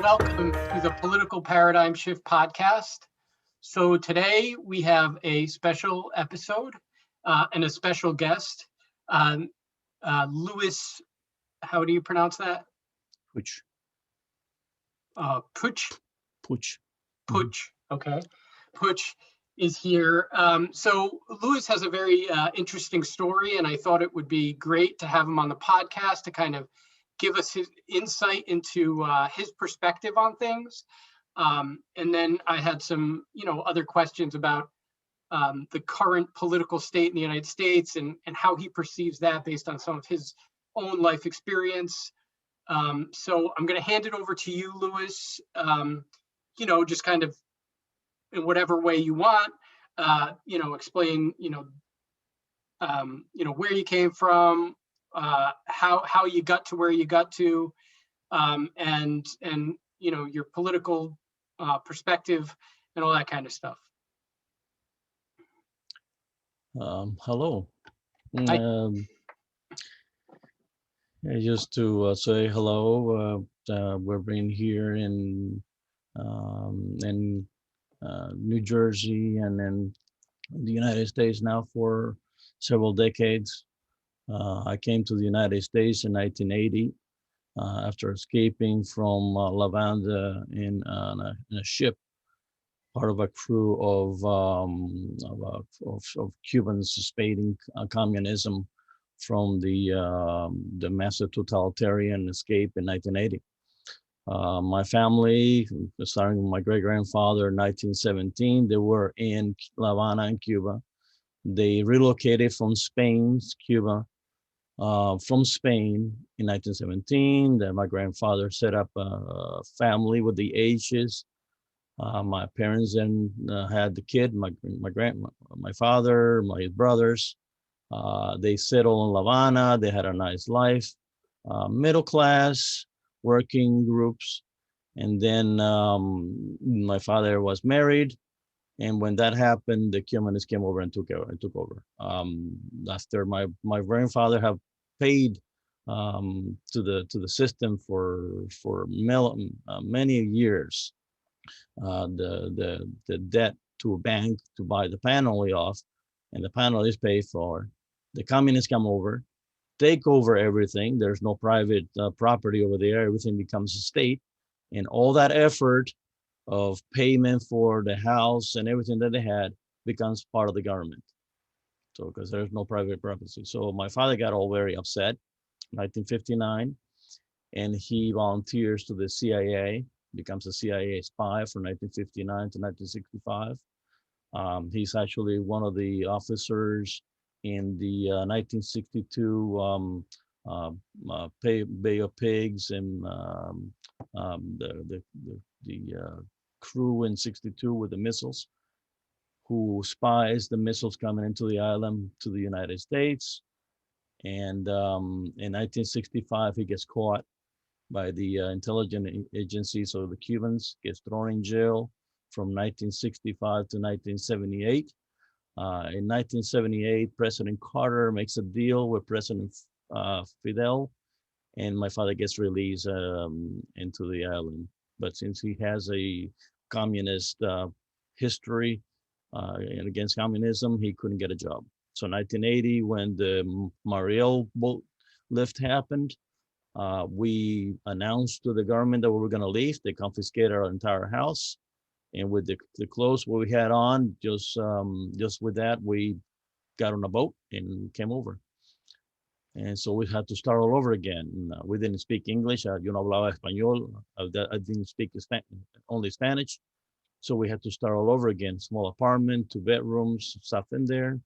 welcome to the Political Paradigm Shift podcast. So today we have a special episode and a special guest, Louis, how do you pronounce that? Puig. Puig? Puig. Puig, okay. Puig is here. So Louis has a very interesting story, and I thought it would be great to have him on the podcast to kind of give us his insight into his perspective on things. And then I had some, other questions about the current political state in the United States and how he perceives that based on some of his own life experience. So I'm going to hand it over to you, Louis, just kind of in whatever way you want, explain, where you came from, how you got to where you got to, and your political perspective and all that kind of stuff. Hello. Just to say hello. We've been here in New Jersey and in the United States now for several decades. I came to the United States in 1980 after escaping from Lavanda in a ship, part of a crew of Cubans suspecting communism from the massive totalitarian escape in 1980. My family, starting with my great-grandfather in 1917, they were in La Habana in Cuba. They relocated from Spain, Cuba, from Spain in 1917. Then my grandfather set up a family with the H's. My parents then had the kid, my father, my brothers. They settled in La Habana. They had a nice life, middle class, working groups. And then my father was married. And when that happened, the Communists came over and took over. After my grandfather have paid to the system for many years, the debt to a bank to buy the panel off, and the panel is paid for. The Communists come over, take over everything. There's no private property over there. Everything becomes a state, and all that effort of payment for the house and everything that they had becomes part of the government. So, because there's no private property. So my father got all very upset in 1959, and he volunteers to the CIA, becomes a CIA spy from 1959 to 1965. He's actually one of the officers in the 1962 Bay of Pigs and the crew in 62 with the missiles, who spies the missiles coming into the island to the United States. And in 1965, he gets caught by the intelligence agencies of the Cubans, gets thrown in jail from 1965 to 1978. In 1978, President Carter makes a deal with President Fidel, and my father gets released into the island. But since he has a communist history against communism, he couldn't get a job. So 1980, when the Mariel boat lift happened, we announced to the government that we were going to leave. They confiscated our entire house, and with the clothes we had on, just with that, we got on a boat and came over. And so we had to start all over again. We didn't speak English. Yo no hablaba español. I didn't speak only Spanish. So we had to start all over again. Small apartment, 2 bedrooms, stuff in there.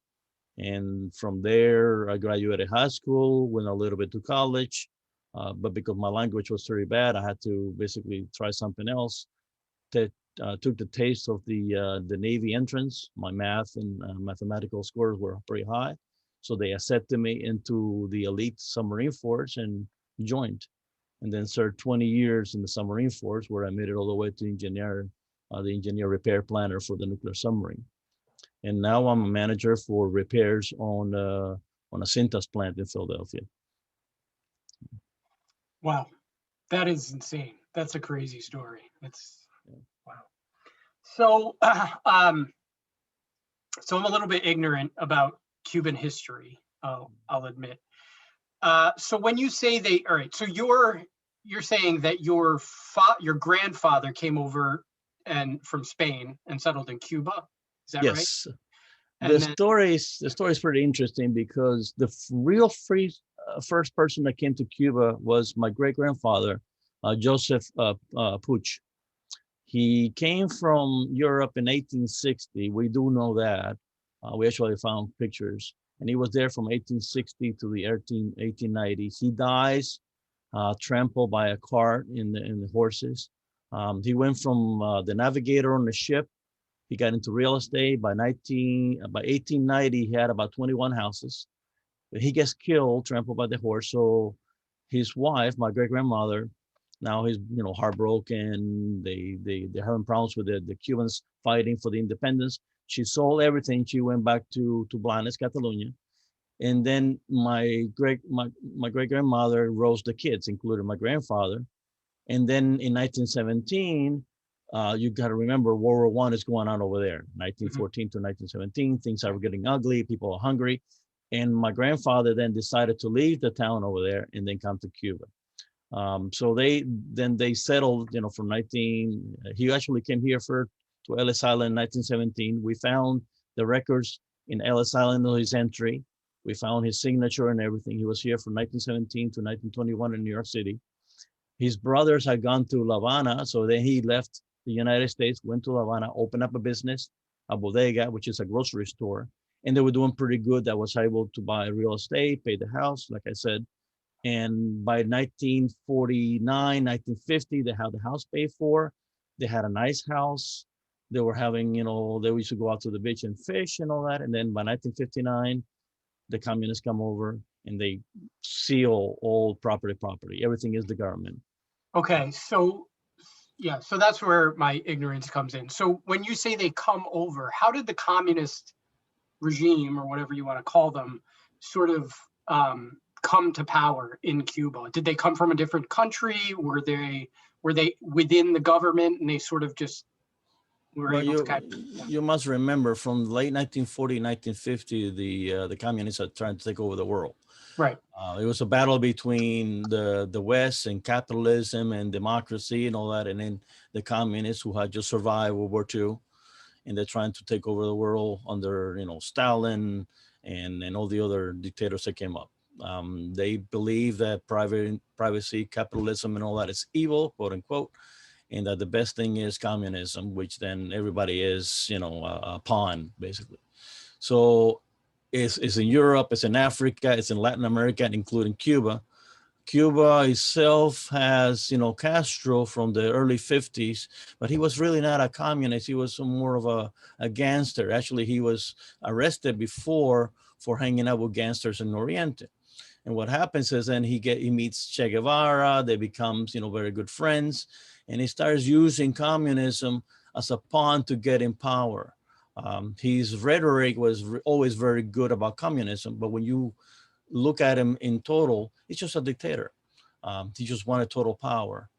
And from there, I graduated high school, went a little bit to college. But because my language was very bad, I had to basically try something else. Took the taste of the Navy entrance. My math and mathematical scores were pretty high. So they accepted me into the elite submarine force and joined, and then served 20 years in the submarine force, where I made it all the way to the engineer repair planner for the nuclear submarine. And now I'm a manager for repairs on a Cintas plant in Philadelphia. Wow, that is insane. That's a crazy story. That's Yeah. wow. So, so I'm a little bit ignorant about Cuban history. I'll admit. So when you say they, all right, so you're saying that your grandfather came over and from Spain and settled in Cuba. Is that right? Yes, And then, the story is pretty interesting because the real first person that came to Cuba was my great grandfather, Joseph Puig. He came from Europe in 1860. We do know that. We actually found pictures. And he was there from 1860 to the 1890s. He dies trampled by a cart in the horses. He went from the navigator on the ship. He got into real estate. By 1890, he had about 21 houses. He gets killed, trampled by the horse. So his wife, my great grandmother, now he's heartbroken. They're having problems with the Cubans fighting for the independence. She sold everything. She went back to Blanes, Catalonia. And then my great grandmother raised the kids, including my grandfather. And then in 1917, you got to remember World War One is going on over there. 1914 to 1917, things are getting ugly. People are hungry. And my grandfather then decided to leave the town over there and then come to Cuba. So they settled, from 19, he actually came here to Ellis Island in 1917. We found the records in Ellis Island of his entry. We found his signature and everything. He was here from 1917 to 1921 in New York City. His brothers had gone to La Habana, so then he left the United States, went to La Habana, opened up a business, a bodega, which is a grocery store, and they were doing pretty good. I was able to buy real estate, pay the house, like I said. And by 1949, 1950, they had the house paid for. They had a nice house. They were having, they used to go out to the beach and fish and all that. And then by 1959, the communists come over and they seal all property. Everything is the government. okay, so yeah, so that's where my ignorance comes in. So when you say they come over, how did the communist regime, or whatever you want to call them, sort of come to power in Cuba? Did they come from a different country? Were they within the government and they sort of just were Well, able to kind of, yeah. you must remember from late 1940, 1950, the communists are trying to take over the world. Right. It was a battle between the West and capitalism and democracy and all that, and then the communists who had just survived World War II, and they're trying to take over the world under Stalin and all the other dictators that came up. They believe that privacy, capitalism, and all that is evil, quote unquote, and that the best thing is communism, which then everybody is, a pawn, basically. So it's in Europe, it's in Africa, it's in Latin America, including Cuba. Cuba itself has, Castro from the early 50s, but he was really not a communist. He was more of a gangster. Actually, he was arrested before for hanging out with gangsters in Oriente. And what happens is then he meets Che Guevara. They become, very good friends, and he starts using communism as a pawn to get in power. His rhetoric was always very good about communism, but when you look at him in total, he's just a dictator. He just wanted total power,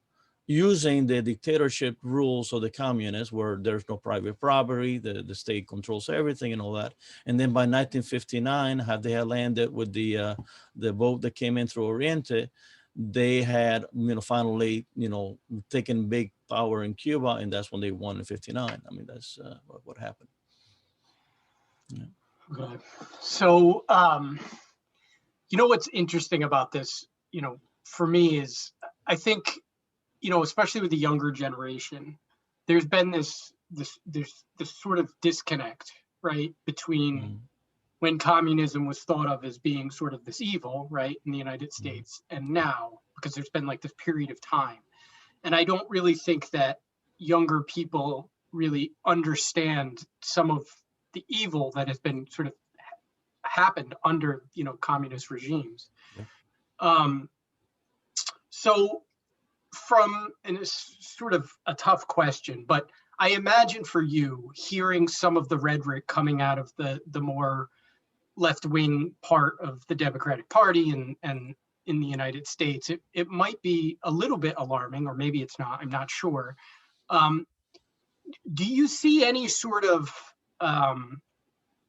using the dictatorship rules of the communists, where there's no private property, the state controls everything and all that. And then by 1959, they had landed with the boat that came in through Oriente, they had, finally, taken big power in Cuba, and that's when they won in 59. I mean, that's what happened. Yeah. Okay. So, what's interesting about this, for me is I think, especially with the younger generation, there's been this sort of disconnect, right, between when communism was thought of as being sort of this evil, right, in the United States, and now, because there's been like this period of time. And I don't really think that younger people really understand some of the evil that has been sort of happened under, communist regimes. Yeah. So and it's sort of a tough question, but I imagine for you, hearing some of the rhetoric coming out of the more left-wing part of the Democratic Party and in the United States. It might be a little bit alarming, or maybe it's not, I'm not sure. Um, do you see any sort of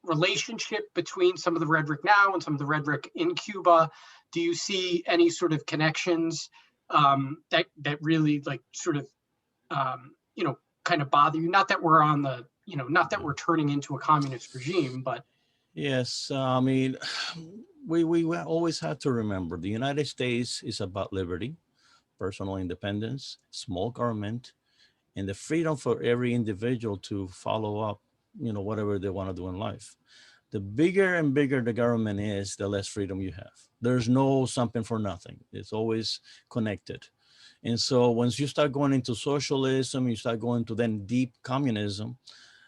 relationship between some of the rhetoric now and some of the rhetoric in Cuba? Do you see any sort of connections that really like sort of kind of bother you? Not that we're on the, not that we're turning into a communist regime, but Yes, I mean, we always have to remember the United States is about liberty, personal independence, small government, and the freedom for every individual to follow up, whatever they want to do in life. The bigger and bigger the government is, the less freedom you have. There's no something for nothing. It's always connected. And so once you start going into socialism, you start going to then deep communism,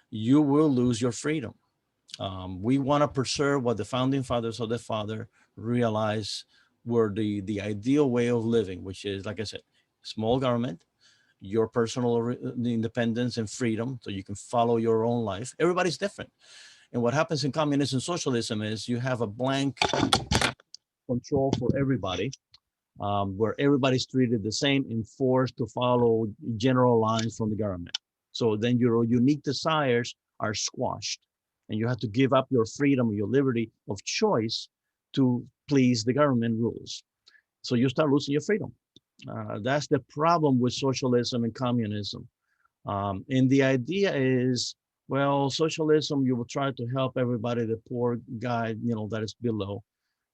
you will lose your freedom. We want to preserve what the founding fathers of the father realized were the ideal way of living, which is, like I said, small government, your personal independence and freedom, so you can follow your own life. Everybody's different. And what happens in communism and socialism is you have a blank control for everybody, where everybody's treated the same and forced to follow general lines from the government. So then your unique desires are squashed, and you have to give up your freedom, your liberty of choice to please the government rules. So you start losing your freedom. That's the problem with socialism and communism. And the idea is, well, socialism, you will try to help everybody, the poor guy, that is below,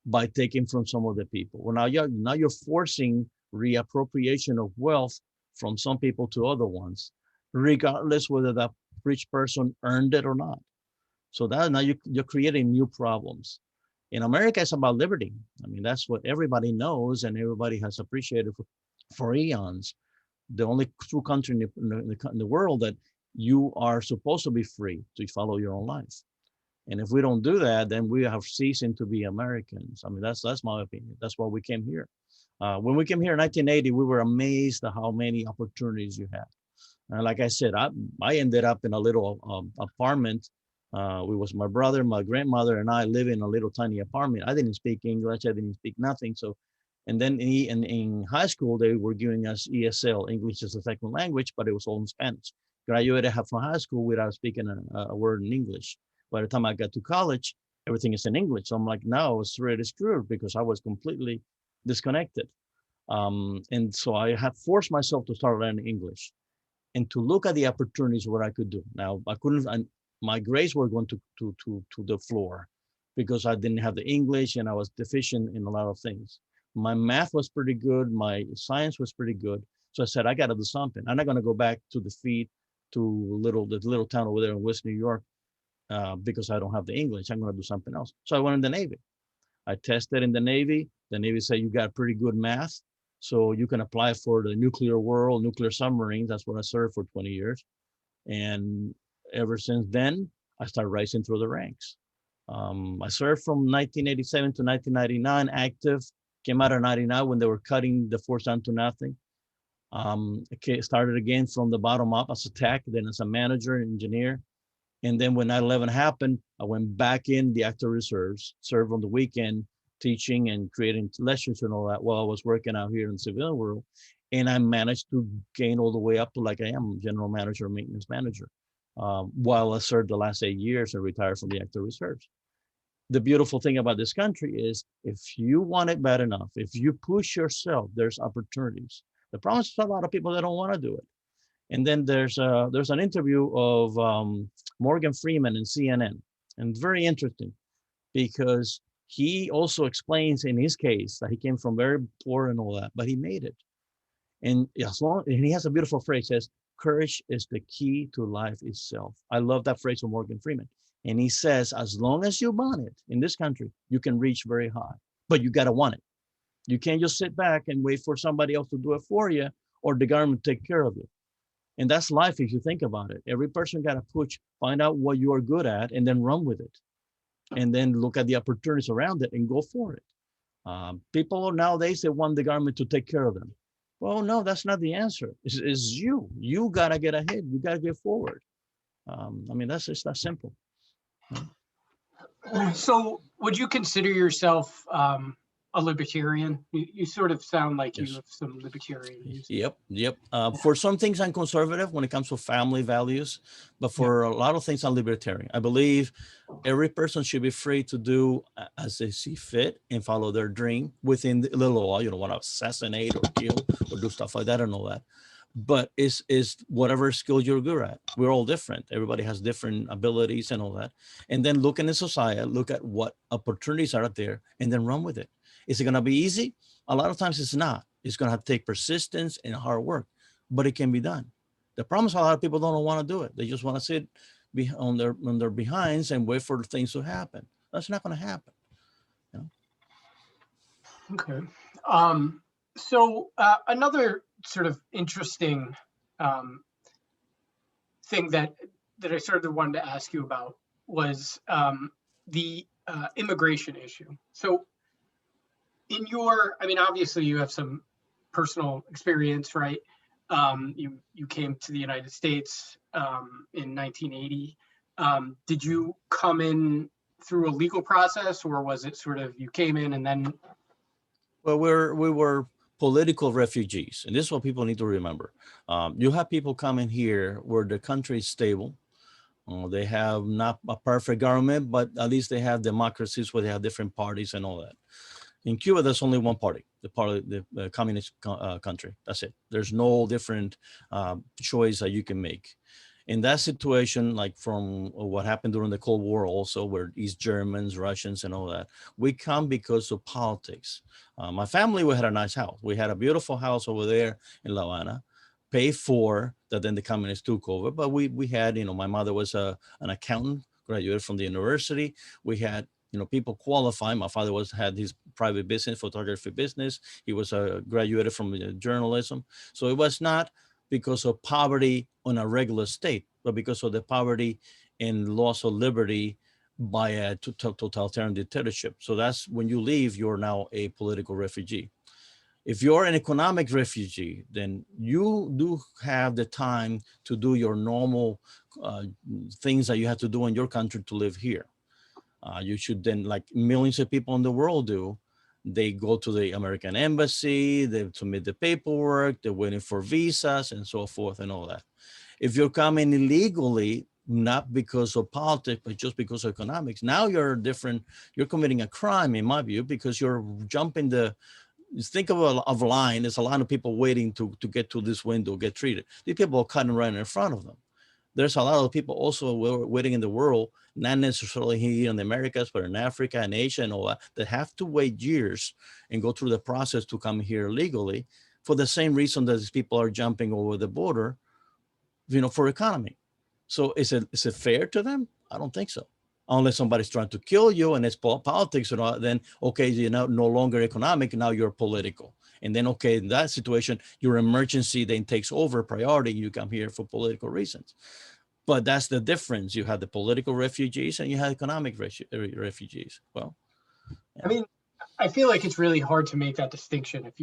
by taking from some of the people. Well, now you're forcing reappropriation of wealth from some people to other ones, regardless whether that rich person earned it or not. So that now you're creating new problems. In America, it's about liberty. I mean, that's what everybody knows and everybody has appreciated for eons. The only true country in the world that you are supposed to be free to follow your own life. And if we don't do that, then we have ceasing to be Americans. I mean, that's my opinion. That's why we came here. When we came here in 1980, we were amazed at how many opportunities you had. And like I said, I ended up in a little apartment. It was my brother, my grandmother, and I live in a little tiny apartment. I didn't speak English. I didn't speak nothing. So, and then in high school, they were giving us ESL, English as a second language, but it was all in Spanish. Graduated from high school without speaking a word in English. By the time I got to college, everything is in English. So I'm like, no, I was really screwed because I was completely disconnected. And so I had forced myself to start learning English and to look at the opportunities what I could do. Now I couldn't, my grades were going to the floor because I didn't have the English and I was deficient in a lot of things. My math was pretty good. My science was pretty good. So I said, I got to do something. I'm not going to go back to the feet to the little town over there in West New York because I don't have the English. I'm going to do something else. So I went in the Navy. I tested in the Navy. The Navy said, you got pretty good math, so you can apply for the nuclear world, nuclear submarines. That's what I served for 20 years. And ever since then, I started rising through the ranks. I served from 1987 to 1999 active, came out of 99 when they were cutting the force down to nothing. Started again from the bottom up as a tech, then as a manager and engineer. And then when 9/11 happened, I went back in the active reserves, served on the weekend, teaching and creating lectures and all that while I was working out here in the civilian world. And I managed to gain all the way up to like I am, general manager, maintenance manager, while I served the last 8 years and retired from the active reserves. The beautiful thing about this country is if you want it bad enough, if you push yourself, there's opportunities. The problem is a lot of people that don't want to do it. And then there's an interview of Morgan Freeman in CNN, and very interesting because he also explains in his case that he came from very poor and all that, but he made it. And and he has a beautiful phrase, says, courage is the key to life itself. I love that phrase from Morgan Freeman. And he says, as long as you want it in this country, you can reach very high, but you got to want it. You can't just sit back and wait for somebody else to do it for you or the government take care of you. And that's life if you think about it. Every person got to push, find out what you are good at, and then run with it. And then look at the opportunities around it and go for it. People nowadays, they want the government to take care of them. Well, no, that's not the answer. It's you. You got to get ahead. You got to get forward. I mean, that's just that simple. So would you consider yourself a libertarian? You sort of sound like you Yes. have some libertarian views. Yep. For some things, I'm conservative when it comes to family values, but for a lot of things, I'm libertarian. I believe every person should be free to do as they see fit and follow their dream within the law. You don't want to assassinate or kill or do stuff like that and all that. But is whatever skill you're good at. We're all different. Everybody has different abilities and all that. And then look in the society, look at what opportunities are out there, and then run with it. Is it going to be easy? A lot of times it's not. It's going to have to take persistence and hard work, but it can be done. The problem is a lot of people don't want to do it. They just want to sit on their behinds and wait for things to happen. That's not going to happen. You know? Okay. So another sort of interesting thing that I sort of wanted to ask you about was the immigration issue. So in your, I mean, obviously you have some personal experience, right? You came to the United States in 1980. Did you come in through a legal process, or was it sort of you came in and then? Well, we were political refugees, and this is what people need to remember. You have people coming here where the country is stable. They have not a perfect government, but at least they have democracies where they have different parties and all that. In Cuba, there's only one party, the communist country. That's it. There's no different choice that you can make. In that situation, like from what happened during the Cold War also, where East Germans, Russians, and all that, we come because of politics. My family, we had a nice house. We had a beautiful house over there in La Habana, paid for, that then the communists took over. But we had, my mother was an accountant, graduated from the university. We had people qualifying. My father had his private business, photography business. He was graduated from journalism. So it was not because of poverty on a regular state, but because of the poverty and loss of liberty by a totalitarian dictatorship. So that's when you leave, you're now a political refugee. If you're an economic refugee, then you do have the time to do your normal things that you have to do in your country to live here. You should then, like millions of people in the world do, they go to the American embassy, they submit the paperwork, they're waiting for visas and so forth and all that. If you're coming illegally, not because of politics, but just because of economics, now you're committing a crime in my view, because you're jumping think of a line, there's a lot of people waiting to get to this window, get treated. These people are cutting right in front of them. There's a lot of people also waiting in the world, not necessarily here in the Americas, but in Africa and Asia and all that have to wait years and go through the process to come here legally for the same reason that these people are jumping over the border, for economy. So is it fair to them? I don't think so. Unless somebody's trying to kill you and it's politics, then okay, you're now no longer economic, now you're political. And then, okay, in that situation, your emergency then takes over priority. You come here for political reasons. But that's the difference. You have the political refugees and you have economic refugees. Well, yeah. I mean, I feel like it's really hard to make that distinction if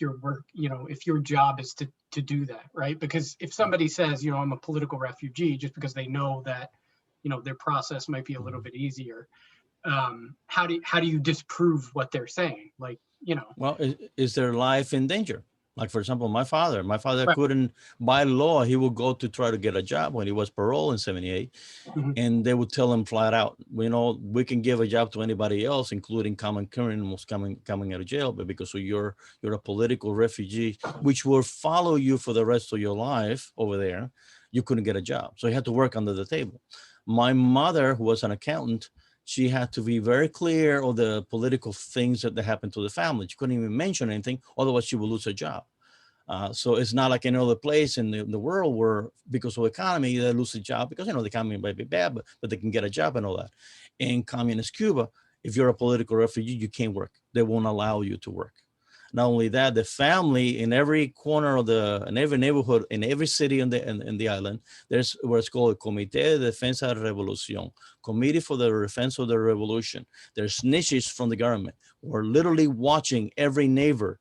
your job is to do that, right? Because if somebody says, I'm a political refugee, just because they know that, their process might be a little bit easier, how do you disprove what they're saying? Like, Well, is their life in danger? Like, for example, my father right. couldn't, by law, he would go to try to get a job when he was paroled in 78. Mm-hmm. And they would tell him flat out, we can give a job to anybody else, including common criminals coming out of jail, but because you're a political refugee, which will follow you for the rest of your life over there, you couldn't get a job. So he had to work under the table. My mother, who was an accountant, she had to be very clear of the political things that happened to the family. She couldn't even mention anything, otherwise she would lose her job. So it's not like any other place in the world where, because of the economy, they lose a job because, the economy might be bad, but they can get a job and all that. In Communist Cuba, if you're a political refugee, you can't work. They won't allow you to work. Not only that, the family in every corner of in every neighborhood, in every city in the island, there's what's called Comité de Defensa de Revolución, Committee for the Defense of the Revolution. There's niches from the government. We're literally watching every neighbor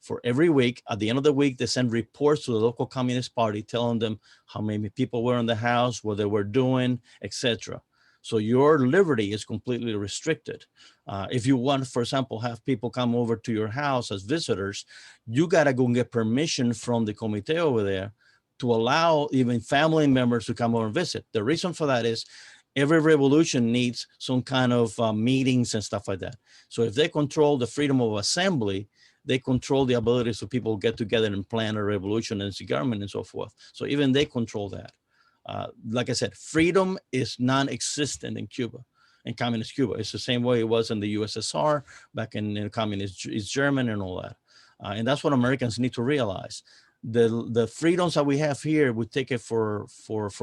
for every week. At the end of the week, they send reports to the local Communist Party telling them how many people were in the house, what they were doing, etc. So your liberty is completely restricted. If you want, for example, have people come over to your house as visitors, you gotta go and get permission from the comité over there to allow even family members to come over and visit. The reason for that is every revolution needs some kind of meetings and stuff like that. So if they control the freedom of assembly, they control the abilities of people to get together and plan a revolution and see government and so forth. So even they control that. Like I said, freedom is non-existent in Cuba, in communist Cuba. It's the same way it was in the USSR, back in communist East Germany and all that. And that's what Americans need to realize. The freedoms that we have here, we take it for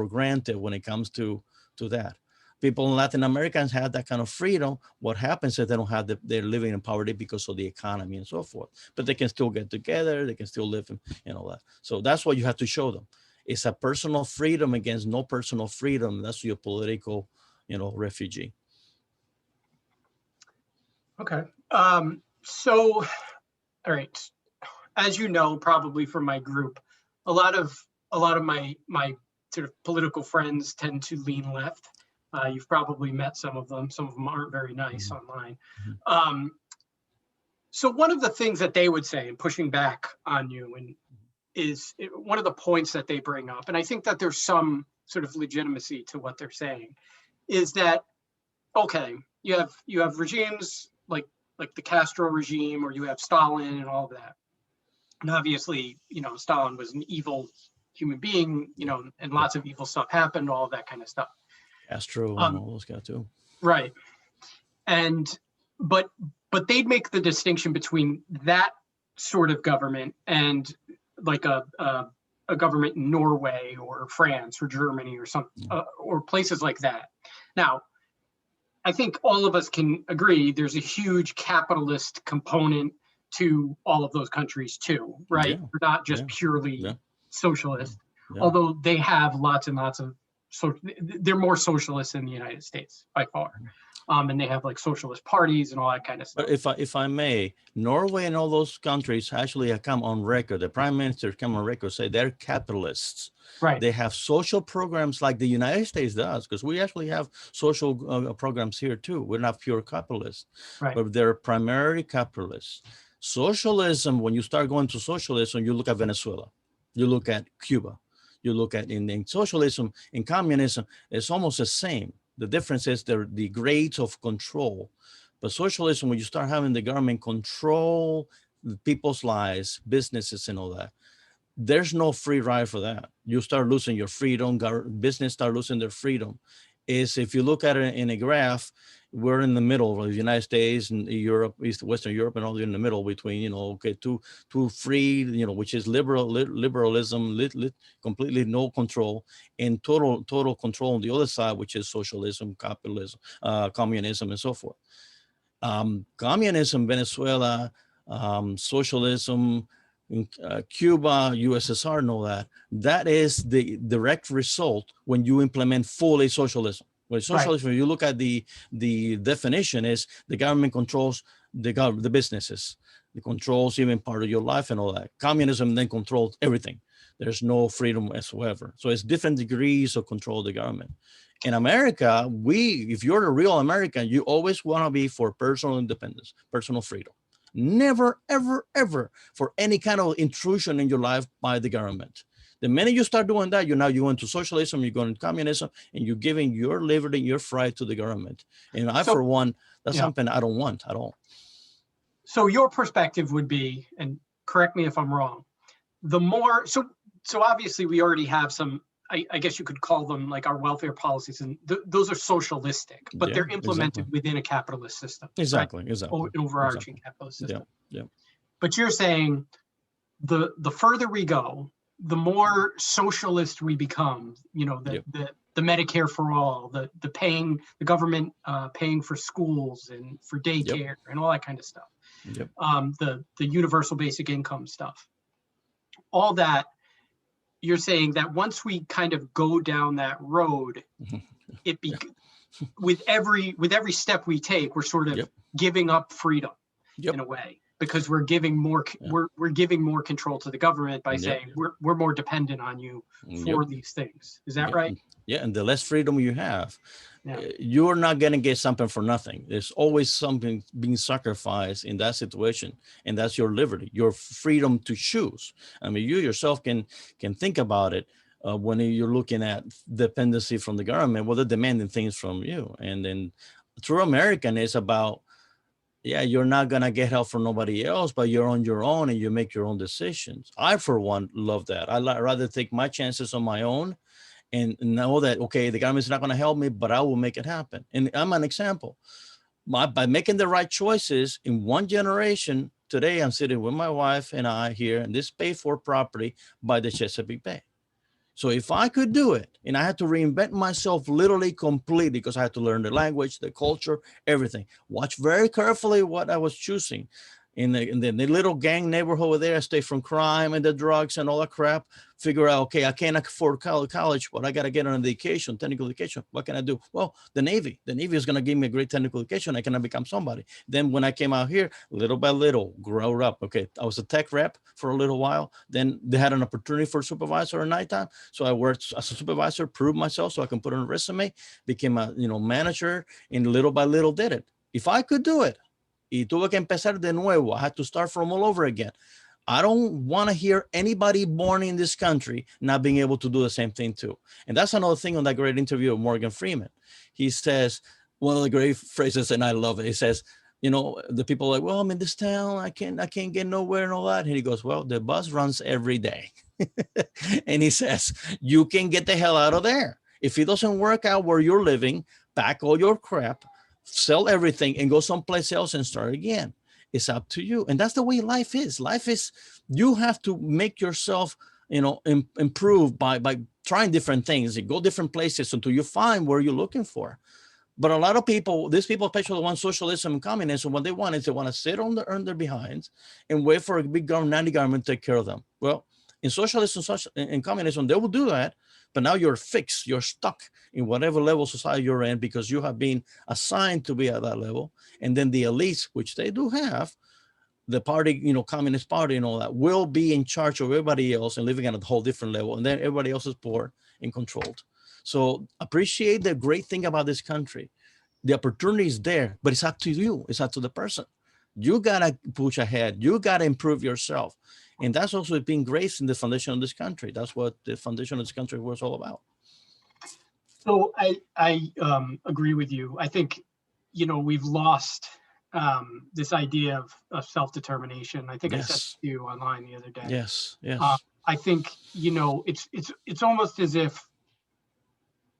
granted when it comes to that. People in Latin Americans have that kind of freedom. What happens is they don't have they're living in poverty because of the economy and so forth, but they can still get together, they can still live and all that. So that's what you have to show them. It's a personal freedom against no personal freedom. That's your political, refugee. Okay. So, all right. As you know, probably from my group, a lot of my sort of political friends tend to lean left. You've probably met some of them. Some of them aren't very nice online. So one of the things that they would say, and pushing back on you, is one of the points that they bring up, and I think that there's some sort of legitimacy to what they're saying, is that, okay, you have regimes like the Castro regime, or you have Stalin and all of that. And obviously, Stalin was an evil human being, and lots of evil stuff happened, all of that kind of stuff. Castro and all those guys too. Right. And but they'd make the distinction between that sort of government and like a government in Norway or France or Germany or something, or places like that. Now, I think all of us can agree there's a huge capitalist component to all of those countries too, right? Yeah. They're not just purely socialist, although they have lots and lots of, so they're more socialist than the United States by far. And they have like socialist parties and all that kind of stuff. But if I may, Norway and all those countries actually have come on record. The prime minister come on record, say they're capitalists. Right. They have social programs like the United States does, because we actually have social programs here too. We're not pure capitalists, but they're primarily capitalists. Socialism, when you start going to socialism, you look at Venezuela, you look at Cuba, you look at in socialism, in communism, it's almost the same. The difference is the grades of control. But socialism, when you start having the government control people's lives, businesses and all that, there's no free ride for that. You start losing your freedom, business start losing their freedom. Is if you look at it in a graph, we're in the middle of the United States and Europe, Western Europe, and all in the middle between, two free, which is liberalism, completely no control, and total control on the other side, which is socialism, capitalism, communism, and so forth. Communism, Venezuela, socialism, Cuba, USSR, and all that. That is the direct result when you implement fully socialism. With socialism, when you look at the definition, is the government controls the businesses, it controls even part of your life and all that. Communism then controls everything. There's no freedom whatsoever. So it's different degrees of control of the government. In America, if you're a real American, you always want to be for personal independence, personal freedom. Never, ever, ever for any kind of intrusion in your life by the government. The minute you start doing that, you go into socialism, you go into communism, and you're giving your liberty, your right to the government. And for one, that's something I don't want at all. So your perspective would be, and correct me if I'm wrong, the more, so obviously we already have some, I guess you could call them like our welfare policies, and those are socialistic, but they're implemented within a capitalist system. Exactly. Overarching capitalist system. Yeah. But you're saying the further we go, the more socialist we become, the Medicare for all, the government paying for schools and for daycare and all that kind of stuff. The universal basic income stuff. All that, you're saying that once we kind of go down that road, with every step we take, we're sort of giving up freedom in a way, because we're giving more we're giving more control to the government by saying we're more dependent on you for these things. Is that right? Yeah, and the less freedom you have, Yeah. you're not going to get something for nothing. There's always something being sacrificed in that situation, and that's your liberty, your freedom to choose. I mean, you yourself can think about it when you're looking at dependency from the government. Well, they're demanding things from you, and then true American is about, yeah, you're not going to get help from nobody else, but you're on your own and you make your own decisions. I, for one, love that. Rather take my chances on my own and know that, okay, the government's not going to help me, but I will make it happen. And I'm an example. By making the right choices in one generation, today I'm sitting with my wife and I here in this paid for property by the Chesapeake Bay. So if I could do it, and I had to reinvent myself literally completely, because I had to learn the language, the culture, everything. Watch very carefully what I was choosing. In the little gang neighborhood over there, I stay from crime and the drugs and all that crap. Figure out, okay, I can't afford college, but I got to get an education, technical education. What can I do? Well, the Navy. The Navy is going to give me a great technical education. I can become somebody. Then when I came out here, little by little, grow up. Okay, I was a tech rep for a little while. Then they had an opportunity for supervisor at nighttime. So I worked as a supervisor, proved myself so I can put on a resume, became a manager, and little by little did it. If I could do it, y tuve que empezar de nuevo. I had to start from all over again. I don't want to hear anybody born in this country not being able to do the same thing too. And that's another thing on that great interview of Morgan Freeman. He says, one of the great phrases, and I love it. He says, the people are like, well, I'm in this town. I can't get nowhere and all that. And he goes, well, the bus runs every day. And he says, you can get the hell out of there. If it doesn't work out where you're living, pack all your crap, sell everything and go someplace else and start again. It's up to you. And that's the way life is. Life is, you have to make yourself, improve by trying different things. You go different places until you find where you're looking for. But a lot of people, these people, especially want socialism and communism, what they want is they want to sit on their behinds and wait for a big government to take care of them. Well, in socialism and communism, they will do that. But now you're fixed, you're stuck in whatever level society you're in because you have been assigned to be at that level. And then the elites, which they do have, the party, Communist Party and all that, will be in charge of everybody else and living at a whole different level. And then everybody else is poor and controlled. So appreciate the great thing about this country. The opportunity is there, but it's up to you. It's up to the person. You got to push ahead. You got to improve yourself. And that's also being graced in the foundation of this country. That's what the foundation of this country was all about. So I agree with you. I think, we've lost this idea of self-determination. I think Yes. I said to you online the other day. Yes, yes. I think, it's almost as if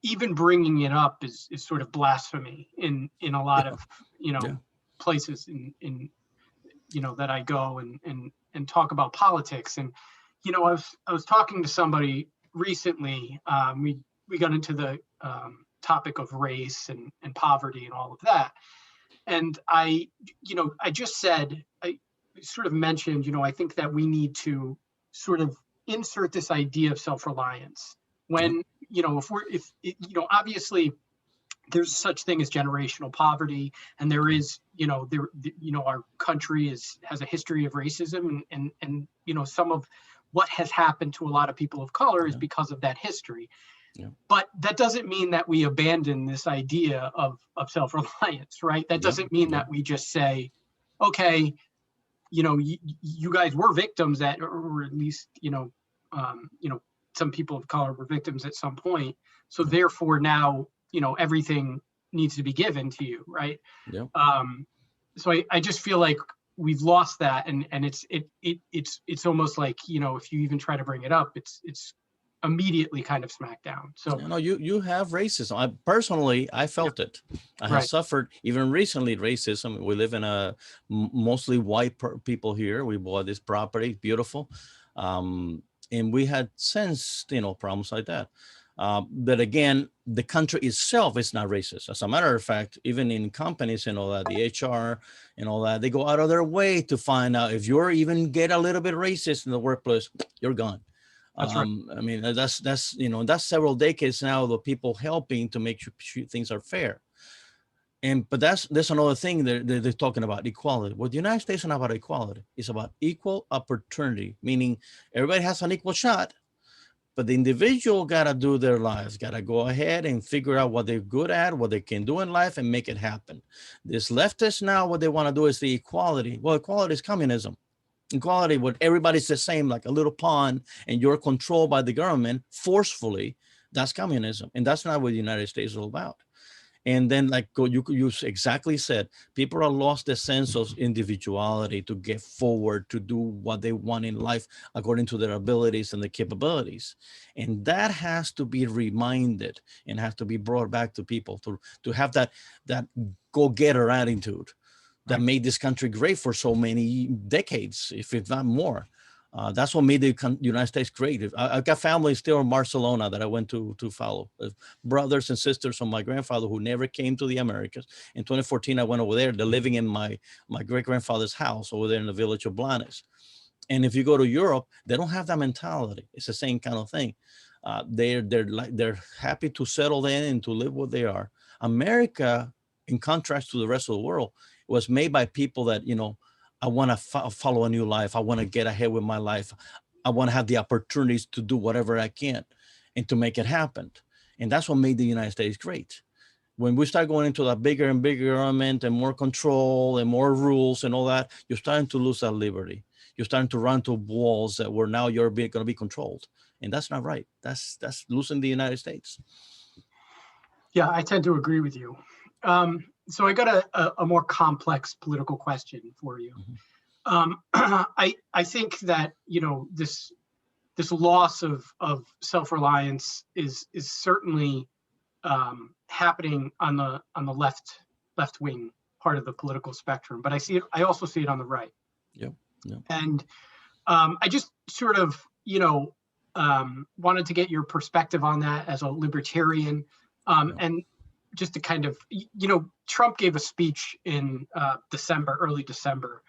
even bringing it up is sort of blasphemy in a lot of, places in that I go and talk about politics. And, I was talking to somebody recently. We got into the topic of race and poverty and all of that. And I just said, I sort of mentioned, I think that we need to sort of insert this idea of self-reliance when, obviously there's such thing as generational poverty, and there is, our country has a history of racism, and some of what has happened to a lot of people of color is because of that history. Yeah. But that doesn't mean that we abandon this idea of self-reliance, right? That doesn't mean that we just say, okay, you guys were victims or at least, some people of color were victims at some point. So therefore now, everything needs to be given to you, right? Yeah. So I just feel like we've lost that, and it's almost like, if you even try to bring it up, it's immediately kind of smacked down. So you have racism. I felt it. I have suffered even recently racism. We live in a mostly white people here. We bought this property, beautiful, and we had since problems like that. But again, the country itself is not racist. As a matter of fact, even in companies and all that, the HR and all that, they go out of their way to find out if you're even get a little bit racist in the workplace, you're gone. That's right. I mean, that's several decades now of people helping to make sure things are fair. But that's another thing they're talking about, equality. Well, the United States is not about equality. It's about equal opportunity, meaning everybody has an equal shot. But the individual got to do their lives, got to go ahead and figure out what they're good at, what they can do in life, and make it happen. This leftists now, what they want to do is the equality. Well, equality is communism. Equality, where everybody's the same, like a little pawn, and you're controlled by the government forcefully. That's communism. And that's not what the United States is all about. And then, like you exactly said, people are lost the sense of individuality to get forward, to do what they want in life according to their abilities and their capabilities. And that has to be reminded and has to be brought back to people to have that go-getter attitude that made this country great for so many decades, if not more. That's what made the United States great. I've got family still in Barcelona that I went to follow. Brothers and sisters from my grandfather who never came to the Americas. In 2014, I went over there. They're living in my great-grandfather's house over there in the village of Blanes. And if you go to Europe, they don't have that mentality. It's the same kind of thing. They're happy to settle in and to live what they are. America, in contrast to the rest of the world, was made by people that, I want to follow a new life. I want to get ahead with my life. I want to have the opportunities to do whatever I can and to make it happen. And that's what made the United States great. When we start going into that bigger and bigger government and more control and more rules and all that, you're starting to lose that liberty. You're starting to run to walls that where now you're going to be controlled. And that's not right. That's losing the United States. Yeah, I tend to agree with you. So I got a more complex political question for you. I think that this loss of self-reliance is certainly happening on the left wing part of the political spectrum, but I also see it on the right. Yep. And I just sort of wanted to get your perspective on that as a libertarian. And just to kind of, Trump gave a speech in early December,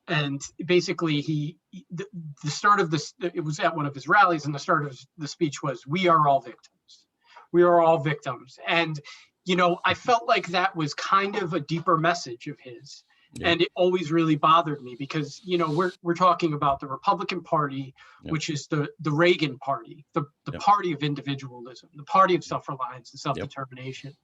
and basically the start of this, it was at one of his rallies, and the start of the speech was, "We are all victims. We are all victims." And, I felt like that was kind of a deeper message of his. Yeah. And it always really bothered me because, we're talking about the Republican Party, which is the Reagan Party, the party of individualism, the party of self-reliance and self-determination.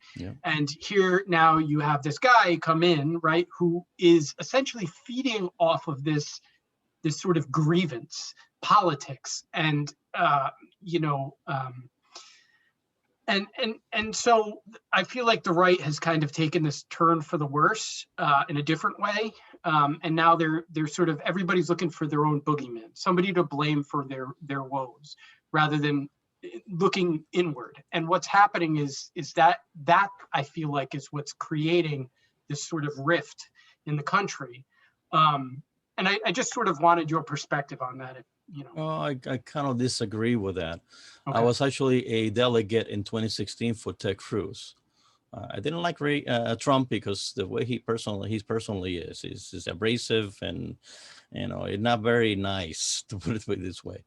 And here now you have this guy come in, right, who is essentially feeding off of this sort of grievance politics and, And so I feel like the right has kind of taken this turn for the worse in a different way. And now they're sort of, everybody's looking for their own boogeyman, somebody to blame for their woes rather than looking inward. And what's happening is that I feel like is what's creating this sort of rift in the country. And I just sort of wanted your perspective on that. I kind of disagree with that. Okay. I was actually a delegate in 2016 for Ted Cruz. I didn't like Trump because the way he personally is, he's abrasive and, it's not very nice, to put it this way.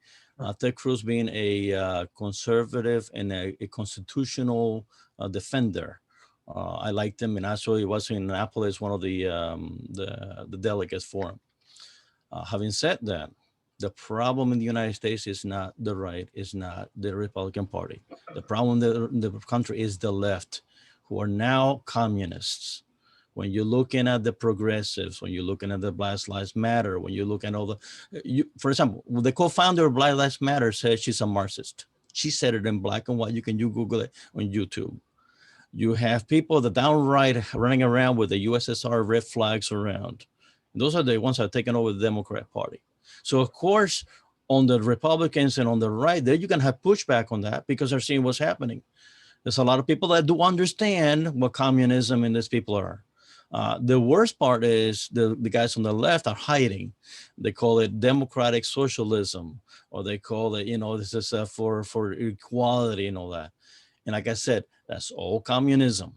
Ted Cruz being a conservative and a constitutional defender. I liked him, and actually was in Annapolis, one of the delegates for him. Having said that, the problem in the United States is not the right, is not the Republican Party. The problem in the country is the left, who are now communists. When you're looking at the progressives, when you're looking at the Black Lives Matter, when you're looking at all for example, the co-founder of Black Lives Matter says she's a Marxist. She said it in black and white. You Google it on YouTube. You have people that downright running around with the USSR red flags around. Those are the ones that are taking over the Democrat Party. So of course, on the Republicans and on the right, there you can have pushback on that because they're seeing what's happening. There's a lot of people that do understand what communism and these people are. The worst part is the guys on the left are hiding. They call it democratic socialism, or they call it, this is for equality and all that. And like I said, that's all communism.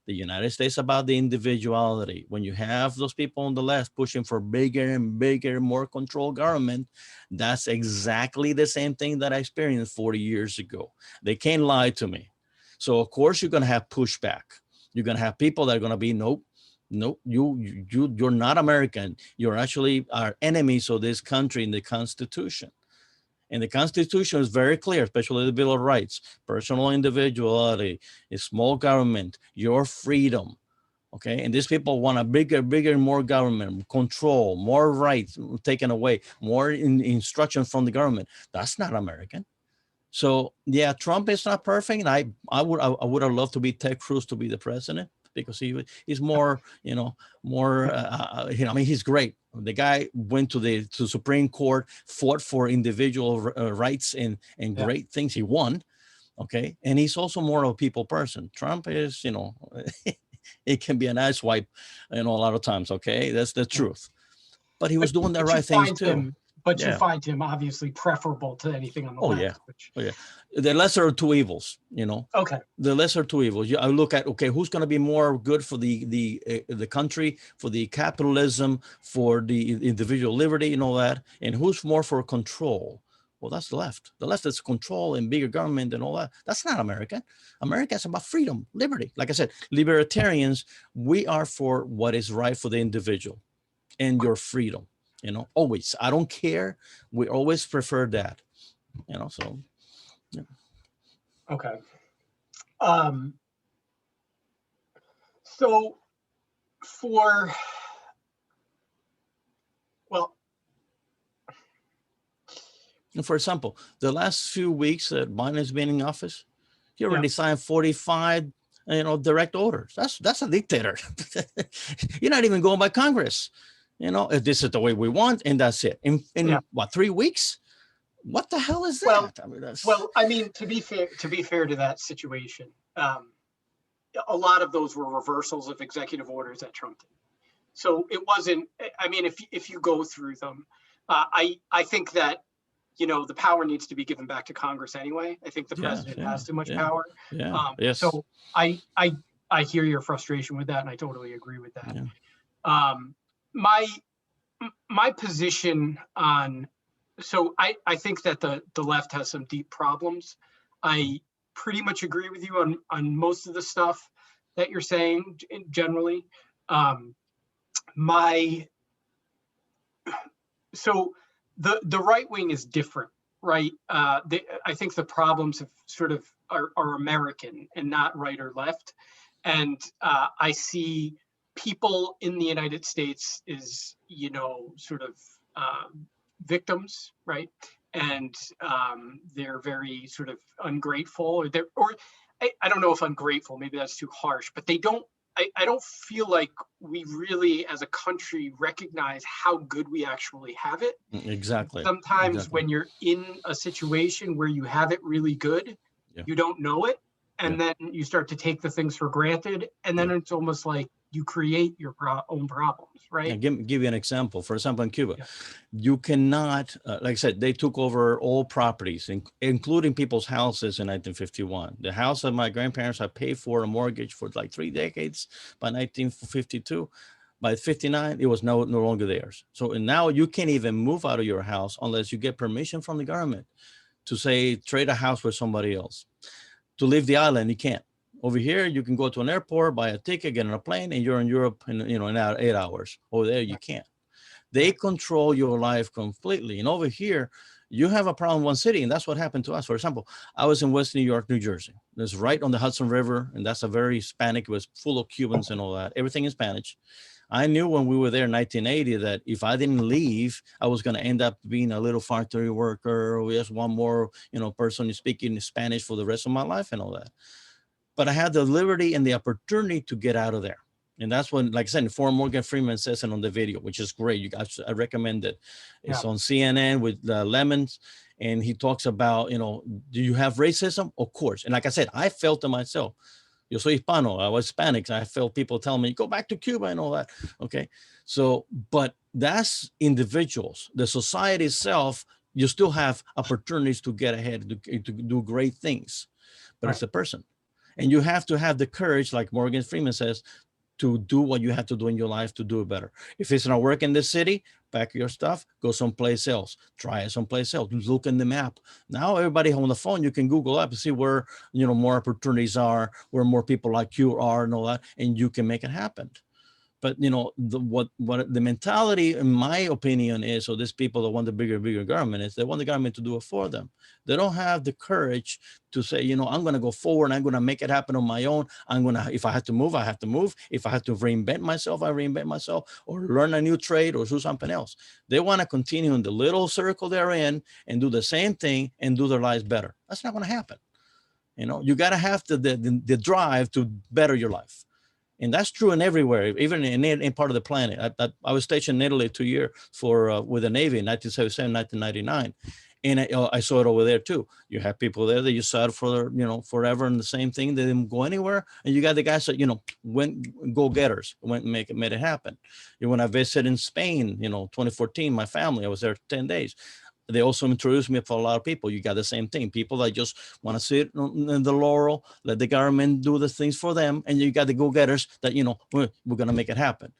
The United States about the individuality. When you have those people on the left pushing for bigger and bigger, more controlled government, that's exactly the same thing that I experienced 40 years ago. They can't lie to me. So of course you're going to have pushback. You're going to have people that are going to be, nope, you're not American. You're actually our enemies of this country and the Constitution. And the Constitution is very clear, especially the Bill of Rights, personal individuality, a small government, your freedom. Okay, and these people want a bigger, more government control, more rights taken away, more instruction from the government. That's not American. So yeah, Trump is not perfect. And I would have loved to be Ted Cruz to be the president, because he's more, more, I mean, he's great. The guy went to the Supreme Court, fought for individual rights and great things. He won. Okay. And he's also more of a people person. Trump is, it can be a nice wipe, a lot of times. Okay. That's the truth. But he was doing the right things too. But you find him obviously preferable to anything on the left. Yeah. The lesser of two evils, Okay. The lesser two evils. I look at, okay, who's going to be more good for the country, for the capitalism, for the individual liberty and all that, and who's more for control? Well, that's the left. The left is control and bigger government and all that. That's not America. America is about freedom, liberty. Like I said, libertarians, we are for what is right for the individual and your freedom. Always. I don't care. We always prefer that. So. Yeah. Okay. So for example, the last few weeks that Biden has been in office, he already signed 45, direct orders. That's a dictator. You're not even going by Congress. If this is the way we want, and that's it. In what, 3 weeks? What the hell is that? I mean, to be fair to that situation, a lot of those were reversals of executive orders that Trump did. So it wasn't. I mean, if you go through them, I think that the power needs to be given back to Congress anyway. I think the president has too much power. Yes. So I hear your frustration with that, and I totally agree with that. Yeah. My position on, so I think that the left has some deep problems. I pretty much agree with you on most of the stuff that you're saying generally. So the right wing is different, right? I think the problems have sort of are American and not right or left. And I see people in the United States is, sort of victims, right? And they're very sort of ungrateful, or I don't know if ungrateful, maybe that's too harsh, but I don't feel like we really as a country recognize how good we actually have it. Exactly. Sometimes when you're in a situation where you have it really good, you don't know it. And then you start to take the things for granted. And then it's almost like you create your own problems, right? Give you an example. For example, in Cuba, you cannot, like I said, they took over all properties, including people's houses in 1951. The house that my grandparents had paid for a mortgage for like 3 decades by 1952. By 59, it was no longer theirs. So now you can't even move out of your house unless you get permission from the government to say, trade a house with somebody else. To leave the island, you can't. Over here, you can go to an airport, buy a ticket, get on a plane, and you're in Europe in 8 hours. Over there, you can't. They control your life completely. And over here, you have a problem in one city, and that's what happened to us. For example, I was in West New York, New Jersey. It's right on the Hudson River, and that's a very Hispanic. It was full of Cubans and all that. Everything in Spanish. I knew when we were there in 1980 that if I didn't leave, I was going to end up being a little factory worker or just one more, person speaking Spanish for the rest of my life and all that. But I had the liberty and the opportunity to get out of there. And that's when, like I said, Morgan Freeman says it on the video, which is great. You guys, I recommend it. It's on CNN with Lemons. And he talks about, do you have racism? Of course. And like I said, I felt it myself. Yo soy Hispano. I was Hispanic. I felt people telling me, go back to Cuba and all that. Okay. So, but that's individuals. The society itself, you still have opportunities to get ahead, to do great things. But it's the person. And you have to have the courage, like Morgan Freeman says, to do what you have to do in your life to do it better. If it's not working in this city, pack your stuff, go someplace else, try it someplace else, look in the map. Now everybody on the phone, you can Google up and see where, more opportunities are, where more people like you are and all that, and you can make it happen. but what the mentality, in my opinion, is, so these people that want the bigger government, is they want the government to do it for them. They don't have the courage to say, I'm going to go forward, I'm going to make it happen on my own. If I have to move, I have to move. If I have to reinvent myself, I reinvent myself, or learn a new trade or do something else. They want to continue in the little circle they're in and do the same thing and do their lives better. That's not going to happen. You got to have the drive to better your life. And that's true in everywhere, even in part of the planet. I was stationed in Italy 2 years with the Navy in 1977, 1999. And I saw it over there too. You have people there that you saw it for, forever, and the same thing. They didn't go anywhere. And you got the guys that, went go-getters, went and made it happen. When I visited in Spain, 2014, my family, I was there 10 days. They also introduced me for a lot of people. You got the same thing. People that just want to sit in the laurel, let the government do the things for them. And you got the go-getters that, we're going to make it happen.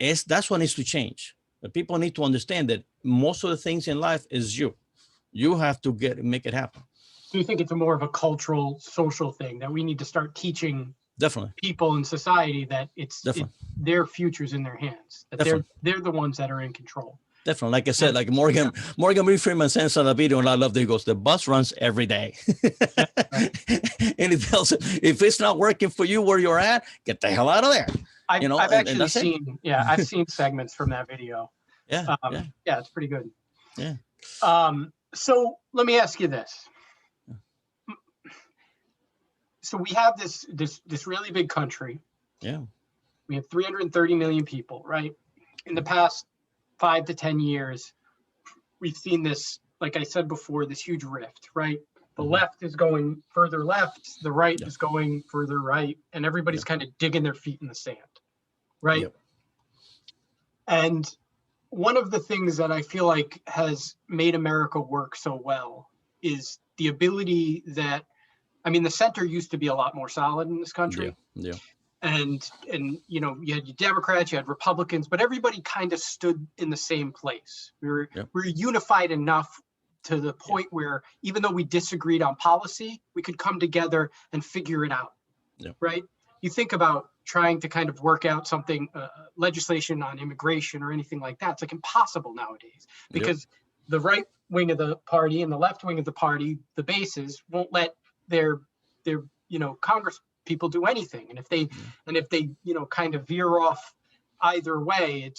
That's what needs to change. But people need to understand that most of the things in life is you. You have to make it happen. Do you think it's more of a cultural, social thing that we need to start teaching Definitely people in society that it's their futures in their hands, that they're the ones that are in control? Definitely. Like I said, like Morgan B. Freeman sends on a video, and I love that he goes, the bus runs every day. And he tells him, if it's not working for you where you're at, get the hell out of there. I've actually seen, I've seen segments from that video. Yeah. Yeah, it's pretty good. Yeah. So let me ask you this. So we have this really big country. Yeah. We have 330 million people, right? In the past 5 to 10 years, we've seen this, like I said before, this huge rift, right? The left is going further left, the right is going further right, and everybody's kind of digging their feet in the sand, right? Yep. And one of the things that I feel like has made America work so well is the ability that, the center used to be a lot more solid in this country. Yeah. And you had your Democrats, you had Republicans, but everybody kind of stood in the same place. We were unified enough to the point where even though we disagreed on policy, we could come together and figure it out, right? You think about trying to kind of work out something, legislation on immigration or anything like that. It's like impossible nowadays because the right wing of the party and the left wing of the party, the bases, won't let their Congress people do anything. And if they kind of veer off either way,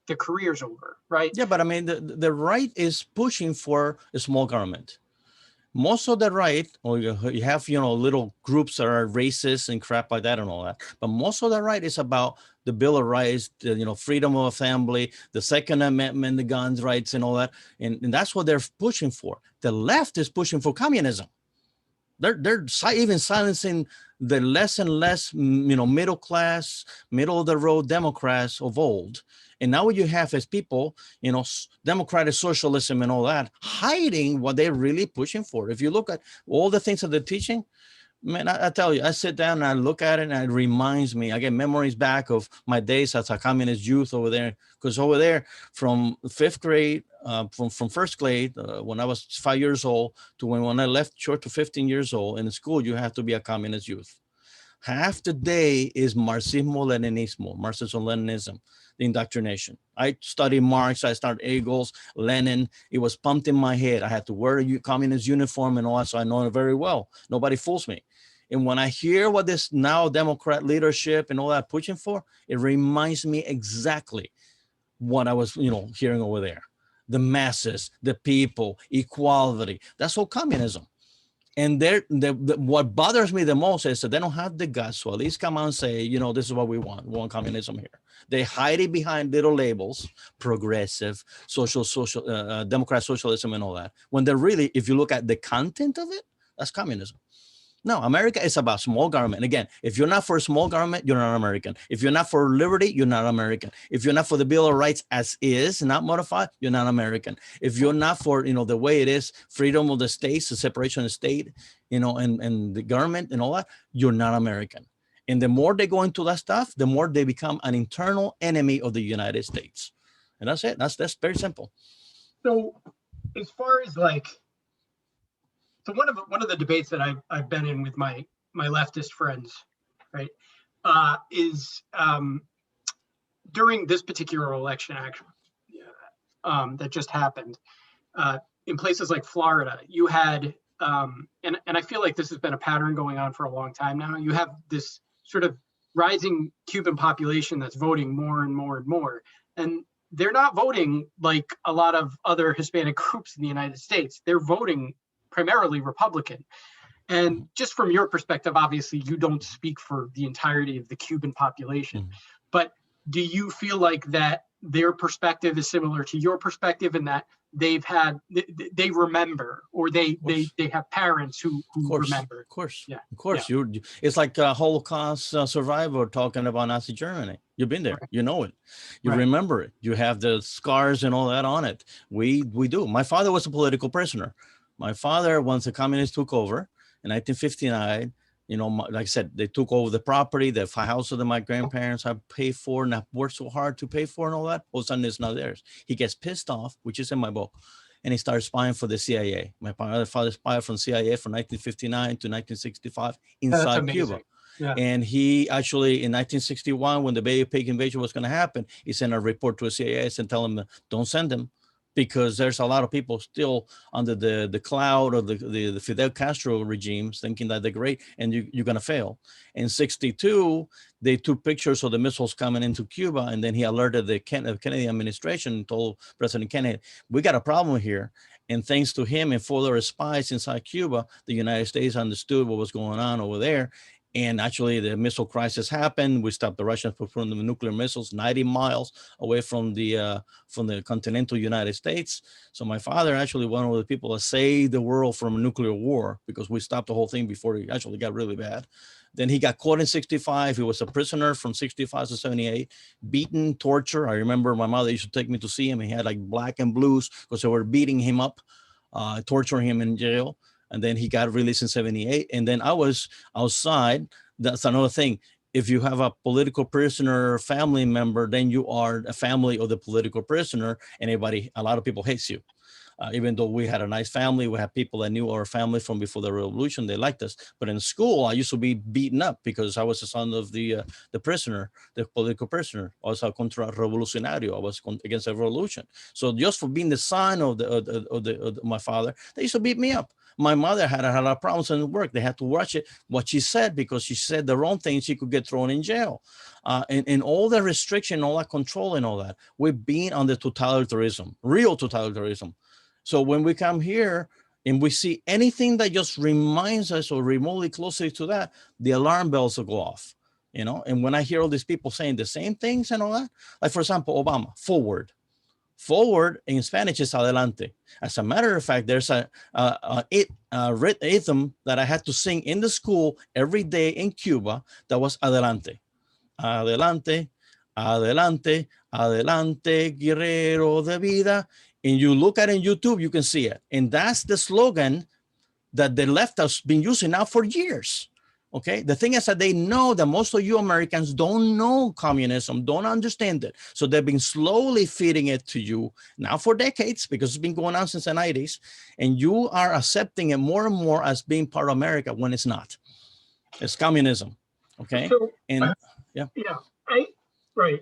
their career's over, right? Yeah, but the right is pushing for a small government. Most of the right, or you have little groups that are racist and crap like that and all that, but most of the right is about the Bill of Rights, the freedom of assembly, the Second Amendment, the guns rights and all that, and that's what they're pushing for. The left is pushing for communism. They're even silencing the less and less, middle class, middle of the road Democrats of old. And now what you have is people, democratic socialism and all that, hiding what they're really pushing for. If you look at all the things that they're teaching, man, I tell you, I sit down and I look at it and it reminds me, I get memories back of my days as a communist youth over there. Because over there from fifth grade, from first grade, when I was 5 years old to when I left church to 15 years old in school, you have to be a communist youth. Half the day is Marxismo-Leninismo, Marxism-Leninism, the indoctrination. I studied Marx, I studied Engels, Lenin. It was pumped in my head. I had to wear a communist uniform and all that, so I know it very well. Nobody fools me. And when I hear what this now Democrat leadership and all that pushing for, it reminds me exactly what I was, hearing over there. The masses, the people, equality. That's all communism. And what bothers me the most is that they don't have the guts to at least come out and say, this is what we want. We want communism here. They hide it behind little labels, progressive, social, democrat socialism and all that. When they're really, if you look at the content of it, that's communism. No, America is about small government. Again, if you're not for small government, you're not American. If you're not for liberty, you're not American. If you're not for the Bill of Rights as is, not modified, you're not American. If you're not for, the way it is, freedom of the states, the separation of the state, and the government and all that, you're not American. And the more they go into that stuff, the more they become an internal enemy of the United States. And that's it. That's very simple. So as far as so one of the debates that I've been in with my leftist friends, right, is during this particular election, actually, that just happened, in places like Florida, you had, and I feel like this has been a pattern going on for a long time now. You have this sort of rising Cuban population that's voting more and more and more. And they're not voting like a lot of other Hispanic groups in the United States. They're voting primarily Republican. And just from your perspective, obviously, you don't speak for the entirety of the Cuban population. But do you feel like that their perspective is similar to your perspective, in that they remember, or they have parents who remember? Of course. Yeah. Of course. Yeah. It's like a Holocaust survivor talking about Nazi Germany. You've been there. Right. You know it. You Right. remember it. You have the scars and all that on it. We do. My father was a political prisoner. My father, once the communists took over in 1959, like I said, they took over the property, the house that my grandparents have paid for and have worked so hard to pay for and all that. All of a sudden, it's not theirs. He gets pissed off, which is in my book, and he starts spying for the CIA. My father spied from CIA from 1959 to 1965 inside Cuba. Yeah. And he actually, in 1961, when the Bay of Pig invasion was going to happen, he sent a report to the CIA and tell them, don't send them, because there's a lot of people still under the cloud of the Fidel Castro regimes thinking that they're great and you're going to fail. In 62, they took pictures of the missiles coming into Cuba, and then he alerted the Kennedy administration and told President Kennedy, we got a problem here. And thanks to him and 4 other spies inside Cuba, the United States understood what was going on over there. And actually, the missile crisis happened. We stopped the Russians from the nuclear missiles 90 miles away from the continental United States. So my father actually one of the people that saved the world from a nuclear war, because we stopped the whole thing before it actually got really bad. Then he got caught in 65. He was a prisoner from 65 to 78, beaten, torture. I remember my mother used to take me to see him. He had like black and blues because they were beating him up, torturing him in jail. And then he got released in 78. And then I was outside. That's another thing. If you have a political prisoner family member, then you are a family of the political prisoner, and a lot of people hates you. Even though we had a nice family, we had people that knew our family from before the revolution, they liked us. But in school, I used to be beaten up because I was the son of the prisoner, the political prisoner. I was a contra-revolucionario. I was against the revolution. So just for being the son of my father, they used to beat me up. My mother had a lot of problems in work. They had to watch what she said, because she said the wrong thing, she could get thrown in jail. And all the restriction, all that control and all that, we've been under totalitarianism, real totalitarianism. So when we come here and we see anything that just reminds us or remotely closely to that, the alarm bells will go off, And when I hear all these people saying the same things and all that, like for example, Obama, forward. Forward in Spanish is adelante. As a matter of fact, there's a rhythm that I had to sing in the school every day in Cuba that was adelante. Adelante, adelante, adelante, guerrero de vida. And you look at it on YouTube, you can see it. And that's the slogan that the left has been using now for years. Okay, the thing is that they know that most of you Americans don't know communism, don't understand it. So they've been slowly feeding it to you now for decades, because it's been going on since the 90s. And you are accepting it more and more as being part of America when it's not. It's communism. Okay. So, and right.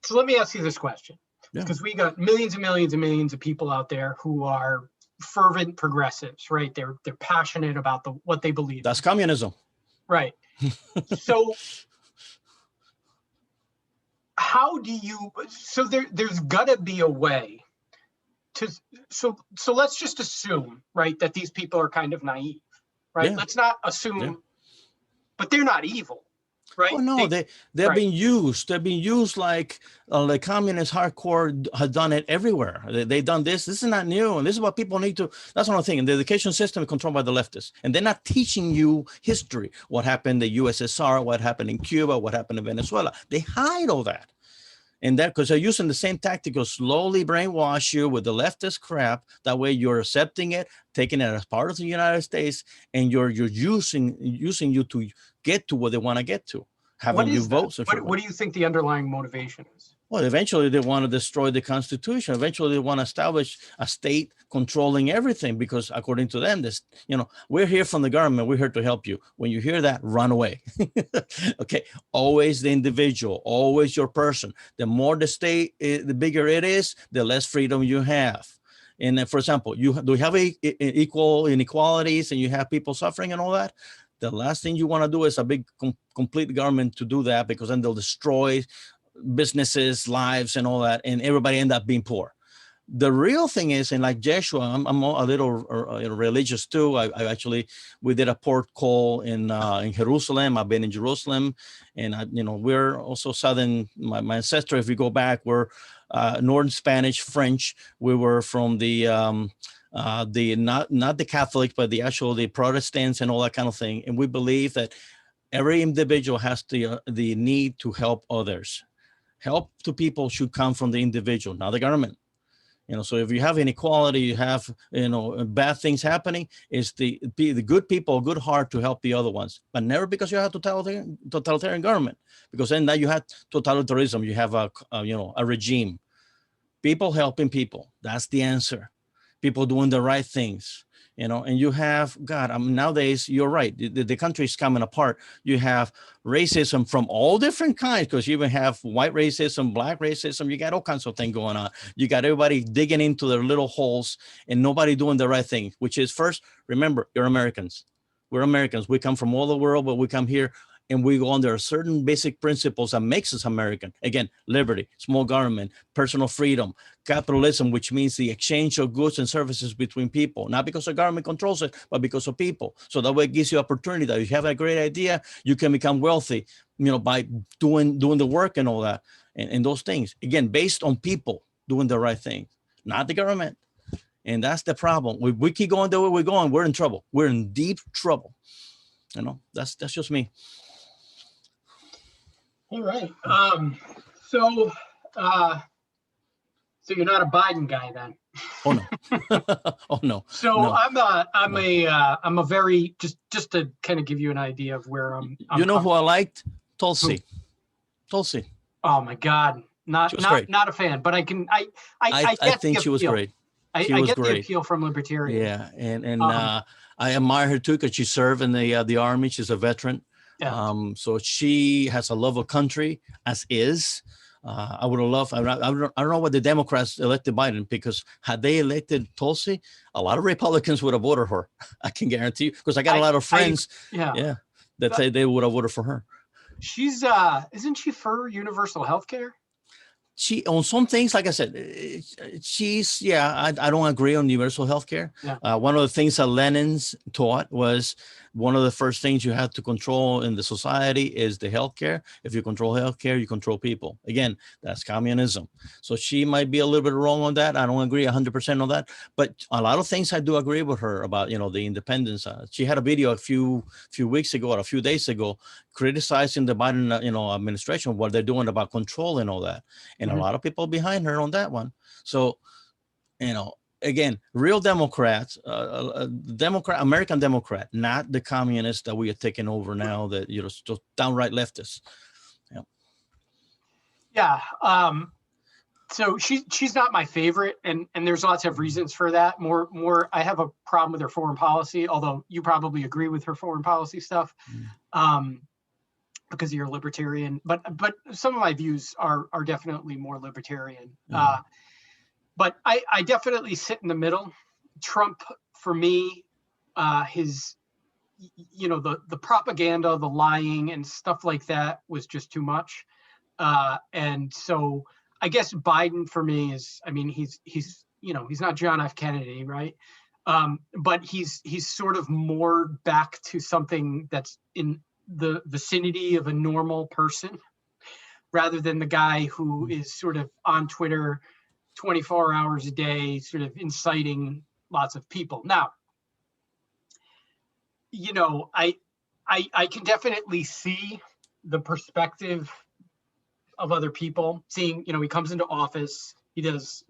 So let me ask you this question, because we got millions and millions and millions of people out there who are fervent progressives, right? They're passionate about what they believe. That's communism. Right. So how do you, so there's gotta be a way to, so let's just assume, right, that these people are kind of naive, right? Yeah. Let's not assume, but they're not evil. Right? Oh no, they've been used. They've been used like the communist hardcore have done it everywhere. They've done this. This is not new, and this is what people need to. That's one thing. And the education system is controlled by the leftists, and they're not teaching you history. What happened in the USSR? What happened in Cuba? What happened in Venezuela? They hide all that. And that because they're using the same tactic of slowly brainwash you with the leftist crap. That way you're accepting it, taking it as part of the United States, and you're using you to get to what they want to get to. Having you vote. What do you think the underlying motivation is? Well, eventually they want to destroy the Constitution. Eventually they want to establish a state controlling everything because according to them, this, we're here from the government. We're here to help you. When you hear that, run away. Okay. Always the individual, always your person. The more the state, the bigger it is, the less freedom you have. And then, for example, do you have equal inequalities and you have people suffering and all that? The last thing you want to do is a big complete government to do that, because then they'll destroy businesses, lives, and all that, and everybody end up being poor. The real thing is, and like Joshua, I'm a little religious too. We did a port call in Jerusalem. I've been in Jerusalem, and we're also Southern. My ancestor, if we go back, we're Northern Spanish, French. We were from the not the Catholics, but the Protestants and all that kind of thing. And we believe that every individual has the need to help others. Help to people should come from the individual, not the government. So if you have inequality, you have, bad things happening, it's the good people, good heart to help the other ones, but never because you have totalitarian government, because then now you have totalitarianism, you have a regime. People helping people, that's the answer. People doing the right things. And you have, nowadays, you're right. The country is coming apart. You have racism from all different kinds, because you even have white racism, black racism. You got all kinds of things going on. You got everybody digging into their little holes and nobody doing the right thing, which is, first, remember, you're Americans. We're Americans. We come from all the world, but we come here and we go under certain basic principles that makes us American. Again, liberty, small government, personal freedom, capitalism, which means the exchange of goods and services between people, not because the government controls it, but because of people. So that way it gives you opportunity that if you have a great idea, you can become wealthy, by doing the work and all that. And those things, again, based on people doing the right thing, not the government. And that's the problem. We keep going the way we're going, we're in trouble. We're in deep trouble. That's just me. All right. So you're not a Biden guy then? Oh no. Oh no. So no. I'm a very, just to kind of give you an idea of where I'm who I liked? Tulsi. Tulsi. Oh my God. Not a fan, but I think she was great. I get the appeal from libertarian. Yeah. And I admire her too, because she served in the army. She's a veteran. Yeah. So she has a love of country, as is. I would have loved, I don't know what the Democrats elected Biden, because had they elected Tulsi, a lot of Republicans would have voted her. I can guarantee you, because I got a lot of friends. That say they would have voted for her. She's, isn't she for universal health care? She, on some things, like I said, she's, I don't agree on universal health care. Yeah. One of the things that Lenin's taught was one of the first things you have to control in the society is the healthcare. If you control healthcare, you control people. Again, that's communism. So she might be a little bit wrong on that. I don't agree 100% on that, but a lot of things I do agree with her about, the independence. She had a video a few weeks ago or a few days ago criticizing the Biden, administration, what they're doing about control and all that. And a lot of people behind her on that one. So, again, real Democrats, American Democrat, not the communists that we are taking over now, that, just downright leftists. Yeah. So she's not my favorite, and there's lots of reasons for that. More, I have a problem with her foreign policy, although you probably agree with her foreign policy stuff. Because you're a libertarian, but some of my views are definitely more libertarian. But I definitely sit in the middle. Trump, for me, his, the propaganda, the lying and stuff like that was just too much. And so I guess Biden for me is, he's not John F. Kennedy, right? But he's sort of more back to something that's in the vicinity of a normal person, rather than the guy who is sort of on Twitter 24 hours a day, sort of inciting lots of people. Now, I can definitely see the perspective of other people, seeing, he comes into office, he does,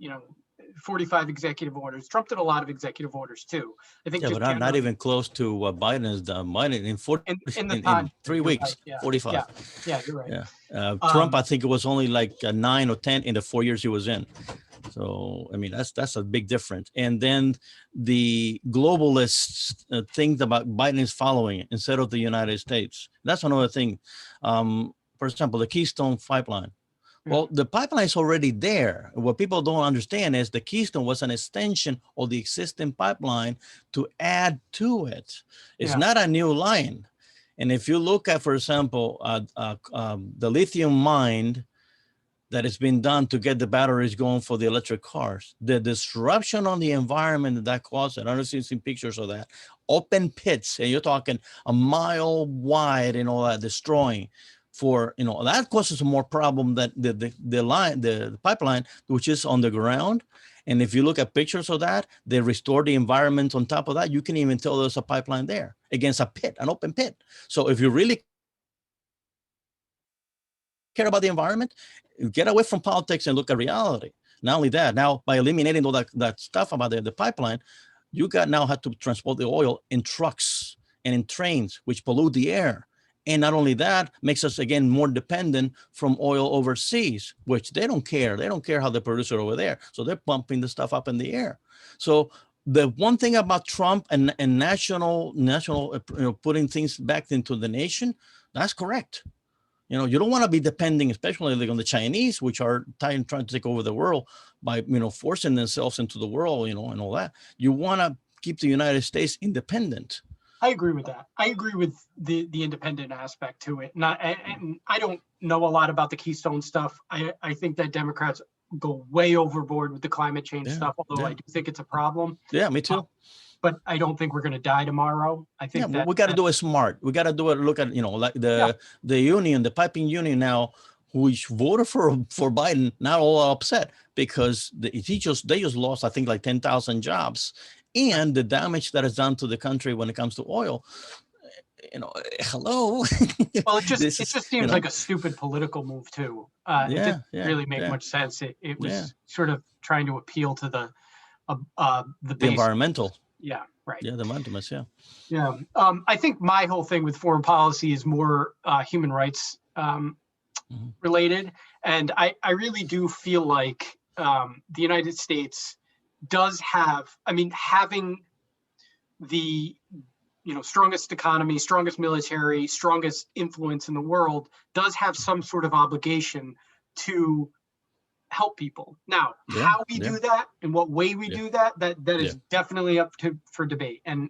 45 executive orders. Trump did a lot of executive orders too. I think Yeah, just but not generally even close to what Biden has done. Biden in the in time. 3 You're weeks, right. Yeah. 45. Yeah. Yeah. You're right. Yeah. Trump, Um, I think it was only like 9 or 10 in the 4 years he was in. So, I mean, that's a big difference. And then the globalists think about Biden is following it instead of the United States. That's another thing. For example, the Keystone pipeline. Well, the pipeline is already there. What people don't understand is the Keystone was an extension of the existing pipeline to add to it. It's not a new line. And if you look at, for example, the lithium mine that has been done to get the batteries going for the electric cars, the disruption on the environment that caused, I don't know if you've seen pictures of that, open pits, and you're talking a mile wide and all that, destroying for, that causes more problem than the pipeline, which is on the ground. And if you look at pictures of that, they restore the environment on top of that. You can even tell there's a pipeline there against a pit, an open pit. So if you really care about the environment, get away from politics and look at reality. Not only that, now by eliminating all that stuff about the pipeline, you now have to transport the oil in trucks and in trains, which pollute the air. And not only that, makes us again more dependent from oil overseas, which they don't care. They don't care how they produce it over there. So they're pumping the stuff up in the air. So the one thing about Trump and national putting things back into the nation, that's correct. You don't want to be depending, especially like on the Chinese, which are trying to take over the world by, forcing themselves into the world, and all that. You want to keep the United States independent. I agree with that. I agree with the independent aspect to it. And I don't know a lot about the Keystone stuff. I think that Democrats go way overboard with the climate change stuff, although I do think it's a problem. Yeah, me too. But I don't think we're going to die tomorrow. I think that we got to do it smart. We got to do it. Look at, like the union, the piping union now, which voted for Biden, now all upset because they just lost, I think, like 10,000 jobs, and the damage that is done to the country when it comes to oil. Hello. Well, it just seems like a stupid political move too. It didn't really make much sense. It was sort of trying to appeal to the environmental. Yeah, right. Yeah, the Mantumas, Yeah. I think my whole thing with foreign policy is more human rights related. And I really do feel like the United States does have, having the strongest economy, strongest military, strongest influence in the world does have some sort of obligation to help people. Now, how we do that and what way we do that is definitely up for debate. And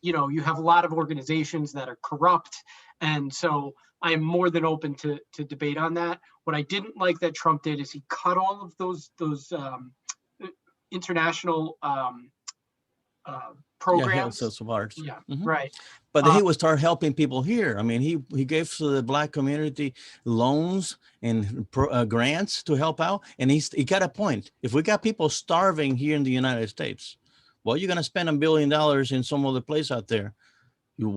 you have a lot of organizations that are corrupt. And so I am more than open to debate on that. What I didn't like that Trump did is he cut all of those international programs. Right. But then he would start helping people here. He gave to the Black community loans and grants to help out. And he got a point. If we got people starving here in the United States, well, you're going to spend $1 billion in some other place out there.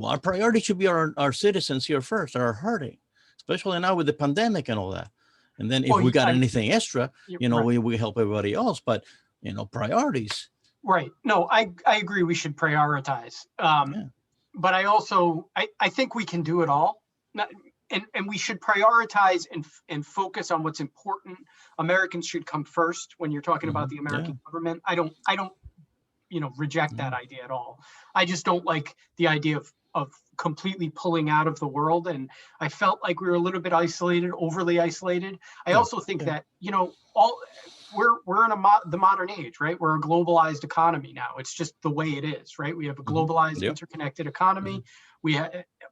Our priority should be our citizens here first that are hurting, especially now with the pandemic and all that. And then if we got anything extra, we help everybody else. But, priorities. Right. No, I agree. We should prioritize. But I also, I think we can do it all. And we should prioritize and focus on what's important. Americans should come first when you're talking about the American government. I don't reject that idea at all. I just don't like the idea of completely pulling out of the world. And I felt like we were a little bit isolated, overly isolated. I also think that, we're in the modern age, right? We're a globalized economy now. It's just the way it is, right? We have a globalized, interconnected economy.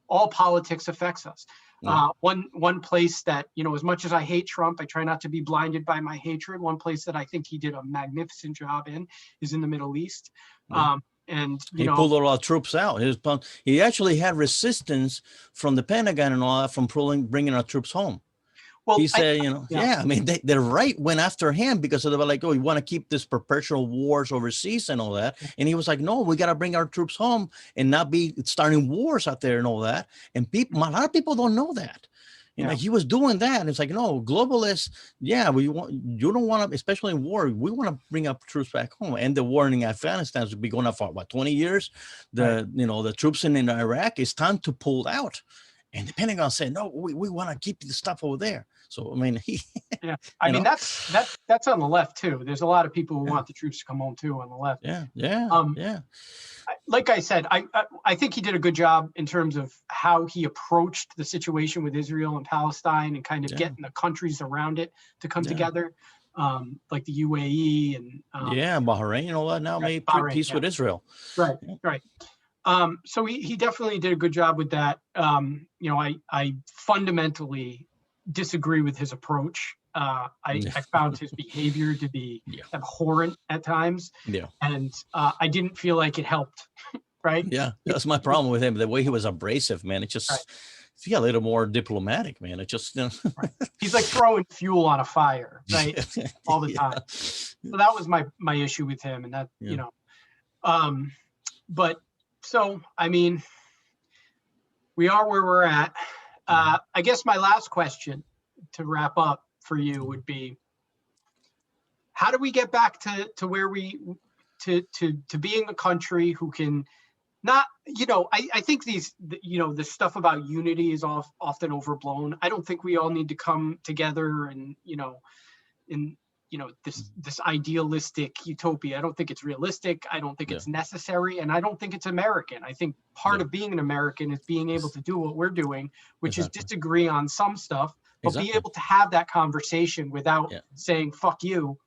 All politics affects us. One place that, as much as I hate Trump, I try not to be blinded by my hatred. One place that I think he did a magnificent job in is in the Middle East. And he pulled all our troops out. He actually had resistance from the Pentagon and all that from bringing our troops home. Well, he said, the right went after him because they were like, oh, you want to keep this perpetual wars overseas and all that. And he was like, no, we got to bring our troops home and not be starting wars out there and all that. And a lot of people don't know that. You know, he was doing that. It's like, no, globalists, yeah, you don't want to, especially in war, we want to bring up troops back home. And the war in Afghanistan will be going on for what, 20 years? The troops in Iraq, it's time to pull out. And the Pentagon said, no, we want to keep the stuff over there. So, I mean, I mean, that's on the left too. There's a lot of people who want the troops to come home too on the left. Like I said, I think he did a good job in terms of how he approached the situation with Israel and Palestine and kind of getting the countries around it to come together, like the UAE and Bahrain and all that now made peace with Israel. Right. So he definitely did a good job with that. You know, I fundamentally disagree with his approach. I found his behavior to be abhorrent at times. And I didn't feel like it helped. Right. Yeah, that's my problem with him. The way he was abrasive, man. It just a little more diplomatic, man. It just he's like throwing fuel on a fire, right? All the time. So that was my issue with him. And that, you know, but so, I mean, we are where we're at. I guess my last question to wrap up for you would be, how do we get back to where to being a country who can not, you know, I think this stuff about unity is often overblown. I don't think we all need to come together and, this idealistic utopia. I don't think it's realistic. I don't think it's necessary. And I don't think it's American. I think part of being an American is being able to do what we're doing, which is disagree on some stuff, but be able to have that conversation without saying, fuck you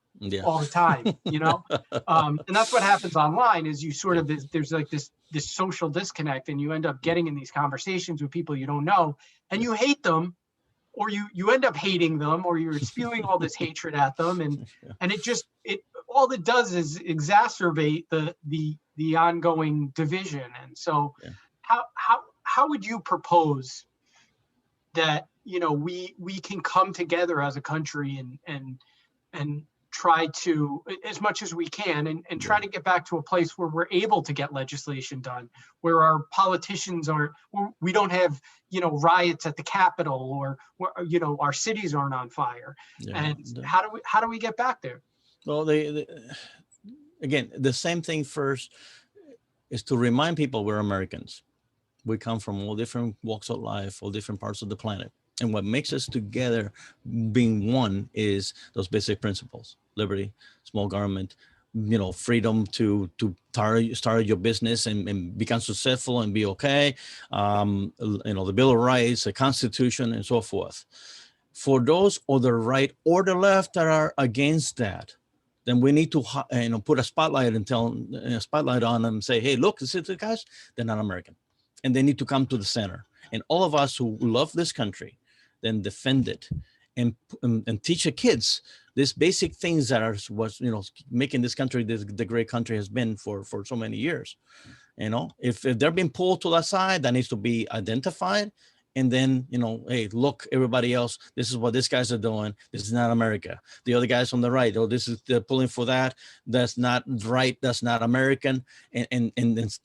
all the time, you know? And that's what happens online is you sort of, there's like this social disconnect and you end up getting in these conversations with people you don't know and you hate them, or you end up hating them, or you're spewing all this hatred at them, and all it does is exacerbate the ongoing division. And so, how would you propose that we can come together as a country and try to, as much as we can, and try to get back to a place where we're able to get legislation done, where our politicians we don't have, riots at the Capitol, or, our cities aren't on fire. How do we get back there? Well, again, the same thing first is to remind people we're Americans. We come from all different walks of life, all different parts of the planet. And what makes us together being one is those basic principles: liberty, small government, freedom to start your business and become successful and be okay. The Bill of Rights, the Constitution, and so forth. For those on the right or the left that are against that, then we need to put a spotlight on them and say, hey, look, this is the guys, they're not American. And they need to come to the center. And all of us who love this country, then defend it and teach the kids these basic things that are making this country the great country has been for so many years. If they're being pulled to that side, that needs to be identified. And then, hey, look, everybody else, this is what these guys are doing. This is not America. The other guys on the right, they're pulling for that. That's not right. That's not American. And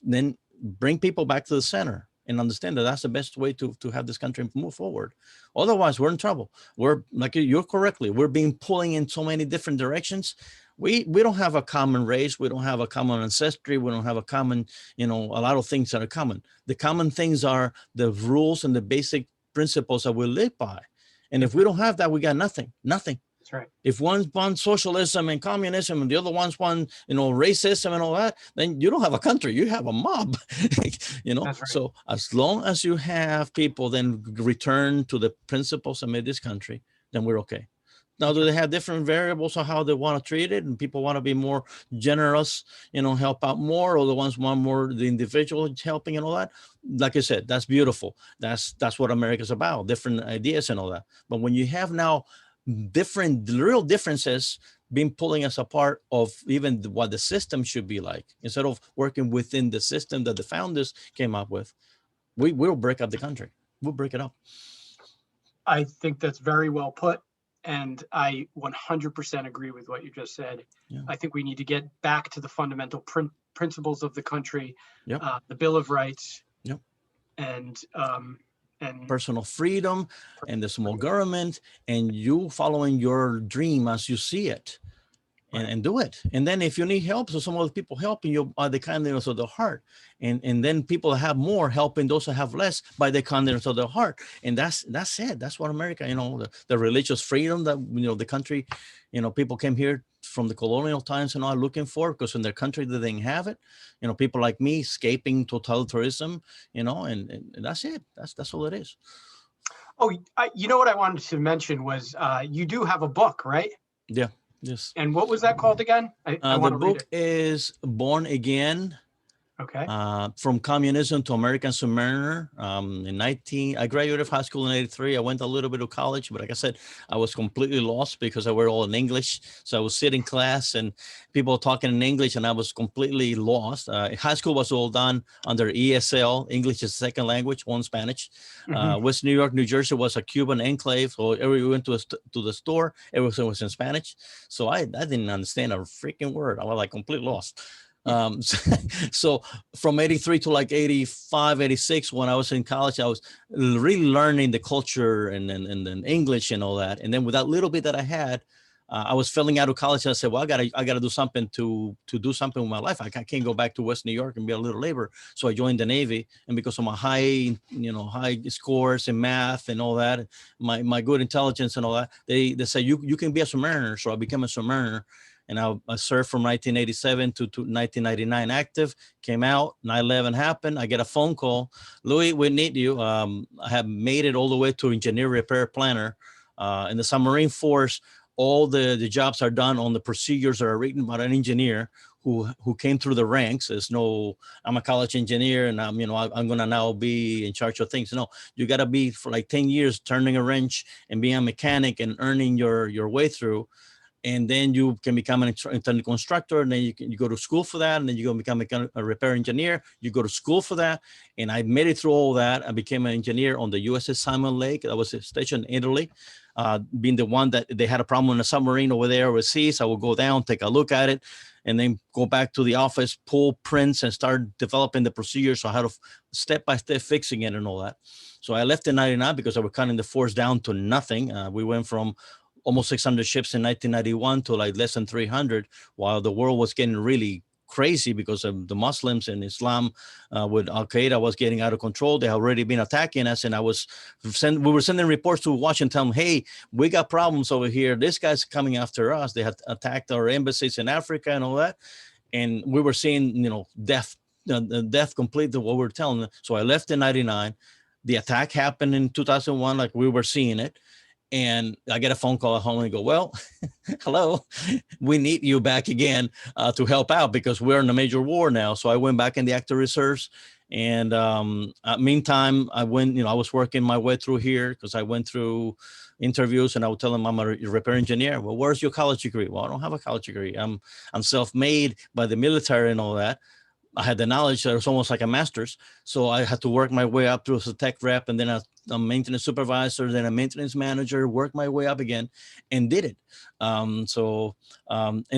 then bring people back to the center and understand that that's the best way to have this country move forward. Otherwise, we're in trouble. We're, like you're correctly, we're being pulling in so many different directions. We don't have a common race. We don't have a common ancestry. We don't have a common, a lot of things that are common. The common things are the rules and the basic principles that we live by. And if we don't have that, we got nothing. That's right. If one's wants socialism and communism and the other one's want, racism and all that, then you don't have a country, you have a mob, That's right. So as long as you have people then return to the principles that made this country, then we're okay. Now, do they have different variables on how they want to treat it? And people want to be more generous, help out more, or the ones want more the individual helping and all that. Like I said, that's beautiful. That's what America's about, different ideas and all that. But when you have now real differences being pulling us apart of even what the system should be like, instead of working within the system that the founders came up with, we'll break up the country. We'll break it up. I think that's very well put. And I 100% agree with what you just said. Yeah. I think we need to get back to the fundamental principles of the country, the Bill of Rights, and and personal freedom and the small government, and you following your dream as you see it, right. and do it. And then if you need help, so some other people helping you by the kindness of the heart, and then people have more helping those who have less by the kindness of their heart. And that's it. That's what America, the religious freedom that the country, people came here from the colonial times and are looking for, because in their country they didn't have it. People like me escaping totalitarianism, and that's it. That's all it is. Oh, you know what I wanted to mention was you do have a book, right? Yeah. Yes. And what was that called again? I The want to read book it. is Born Again, Okay. from Communism to American Submariner. I graduated high school in '83. I went a little bit of college, but like I said, I was completely lost because I were all in English. So I was sitting in class and people talking in English, and I was completely lost. High school was all done under ESL, English as a second language, on Spanish. Hmm. West New York, New Jersey was a Cuban enclave. So every we went to the store, everything was in Spanish. So I didn't understand a freaking word. I was like completely lost. So from '83 to like '85, '86, when I was in college, I was really learning the culture and English and all that. And then with that little bit that I had, I was filling out of college, and I said, well, I gotta do something to do something with my life. I can't go back to West New York and be a little labor. So I joined the Navy, and because of my high scores in math and all that, my good intelligence and all that, they said you can be a submariner. So I became a submariner. And I served from 1987 to 1999 active, came out, 9/11 happened. I get a phone call. Louis, we need you. I have made it all the way to engineer, repair, planner. In the submarine force, all the jobs are done on the procedures that are written by an engineer who came through the ranks. There's no, I'm a college engineer and I'm going to now be in charge of things. No, you got to be for like 10 years turning a wrench and being a mechanic and earning your way through. And then you can become an internal constructor, and then you go to school for that, and then you go become a repair engineer. You go to school for that, and I made it through all that. I became an engineer on the USS Simon Lake. That was stationed in Italy, being the one that they had a problem in a submarine over there overseas. I would go down, take a look at it, and then go back to the office, pull prints, and start developing the procedures. So how to step-by-step fixing it and all that. So I left in '99 because I was cutting the force down to nothing. We went from almost 600 ships in 1991 to like less than 300, while the world was getting really crazy because of the Muslims and Islam with Al Qaeda was getting out of control. They had already been attacking us, and we were sending reports to Washington. Hey, we got problems over here. This guy's coming after us. They had attacked our embassies in Africa and all that, and we were seeing death complete to what we were telling them. So I left in '99. The attack happened in 2001, like we were seeing it. And I get a phone call at home and go, well, hello, we need you back again to help out because we're in a major war now. So I went back in the active reserves. And meantime, I was working my way through here because I went through interviews and I would tell them I'm a repair engineer. Well, where's your college degree? Well, I don't have a college degree. I'm self-made by the military and all that. I had the knowledge that it was almost like a master's. So I had to work my way up through as a tech rep and then a maintenance supervisor, then a maintenance manager, work my way up again and did it. In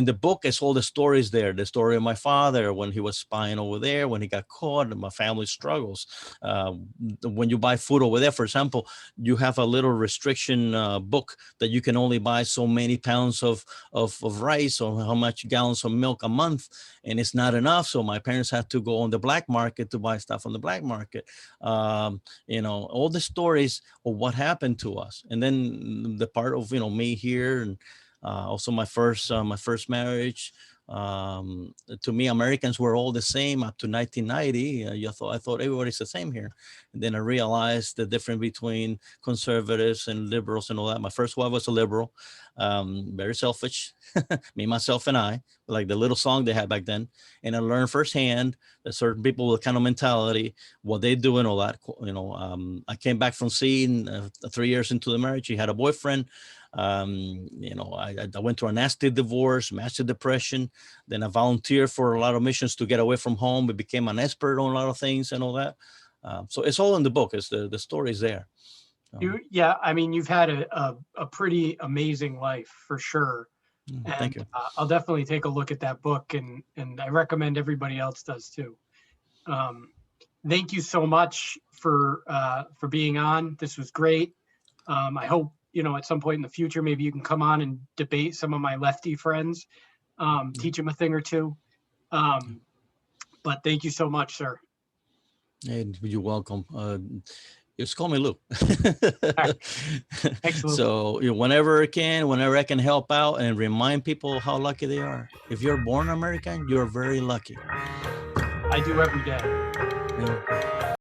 the book, it's all the stories there. The story of my father when he was spying over there, when he got caught, and my family struggles. When you buy food over there, for example, you have a little restriction book that you can only buy so many pounds of rice or how much gallons of milk a month. And it's not enough. So my parents had to go on the black market to buy stuff on the black market. All the stories of what happened to us. And then the part of, me here and also my first marriage. To me, Americans were all the same up to 1990. I thought everybody's the same here. And then I realized the difference between conservatives and liberals and all that. My first wife was a liberal, very selfish, me, myself, and I, like the little song they had back then. And I learned firsthand that certain people with kind of mentality, what they do and all that. I came back from sea 3 years into the marriage. He had a boyfriend. I went through a nasty divorce, massive depression. Then I volunteered for a lot of missions to get away from home. I became an expert on a lot of things and all that. So it's all in the book. It's the story's there. You've had a pretty amazing life for sure. Thank And you. I'll definitely take a look at that book, and I recommend everybody else does too. Thank you so much for being on. This was great. I hope, at some point in the future, maybe you can come on and debate some of my lefty friends, teach them a thing or two. But thank you so much, sir. And you're welcome. Just call me Lou. Thanks, Lou. So whenever I can help out and remind people how lucky they are. If you're born American, you're very lucky. I do every day. Yeah.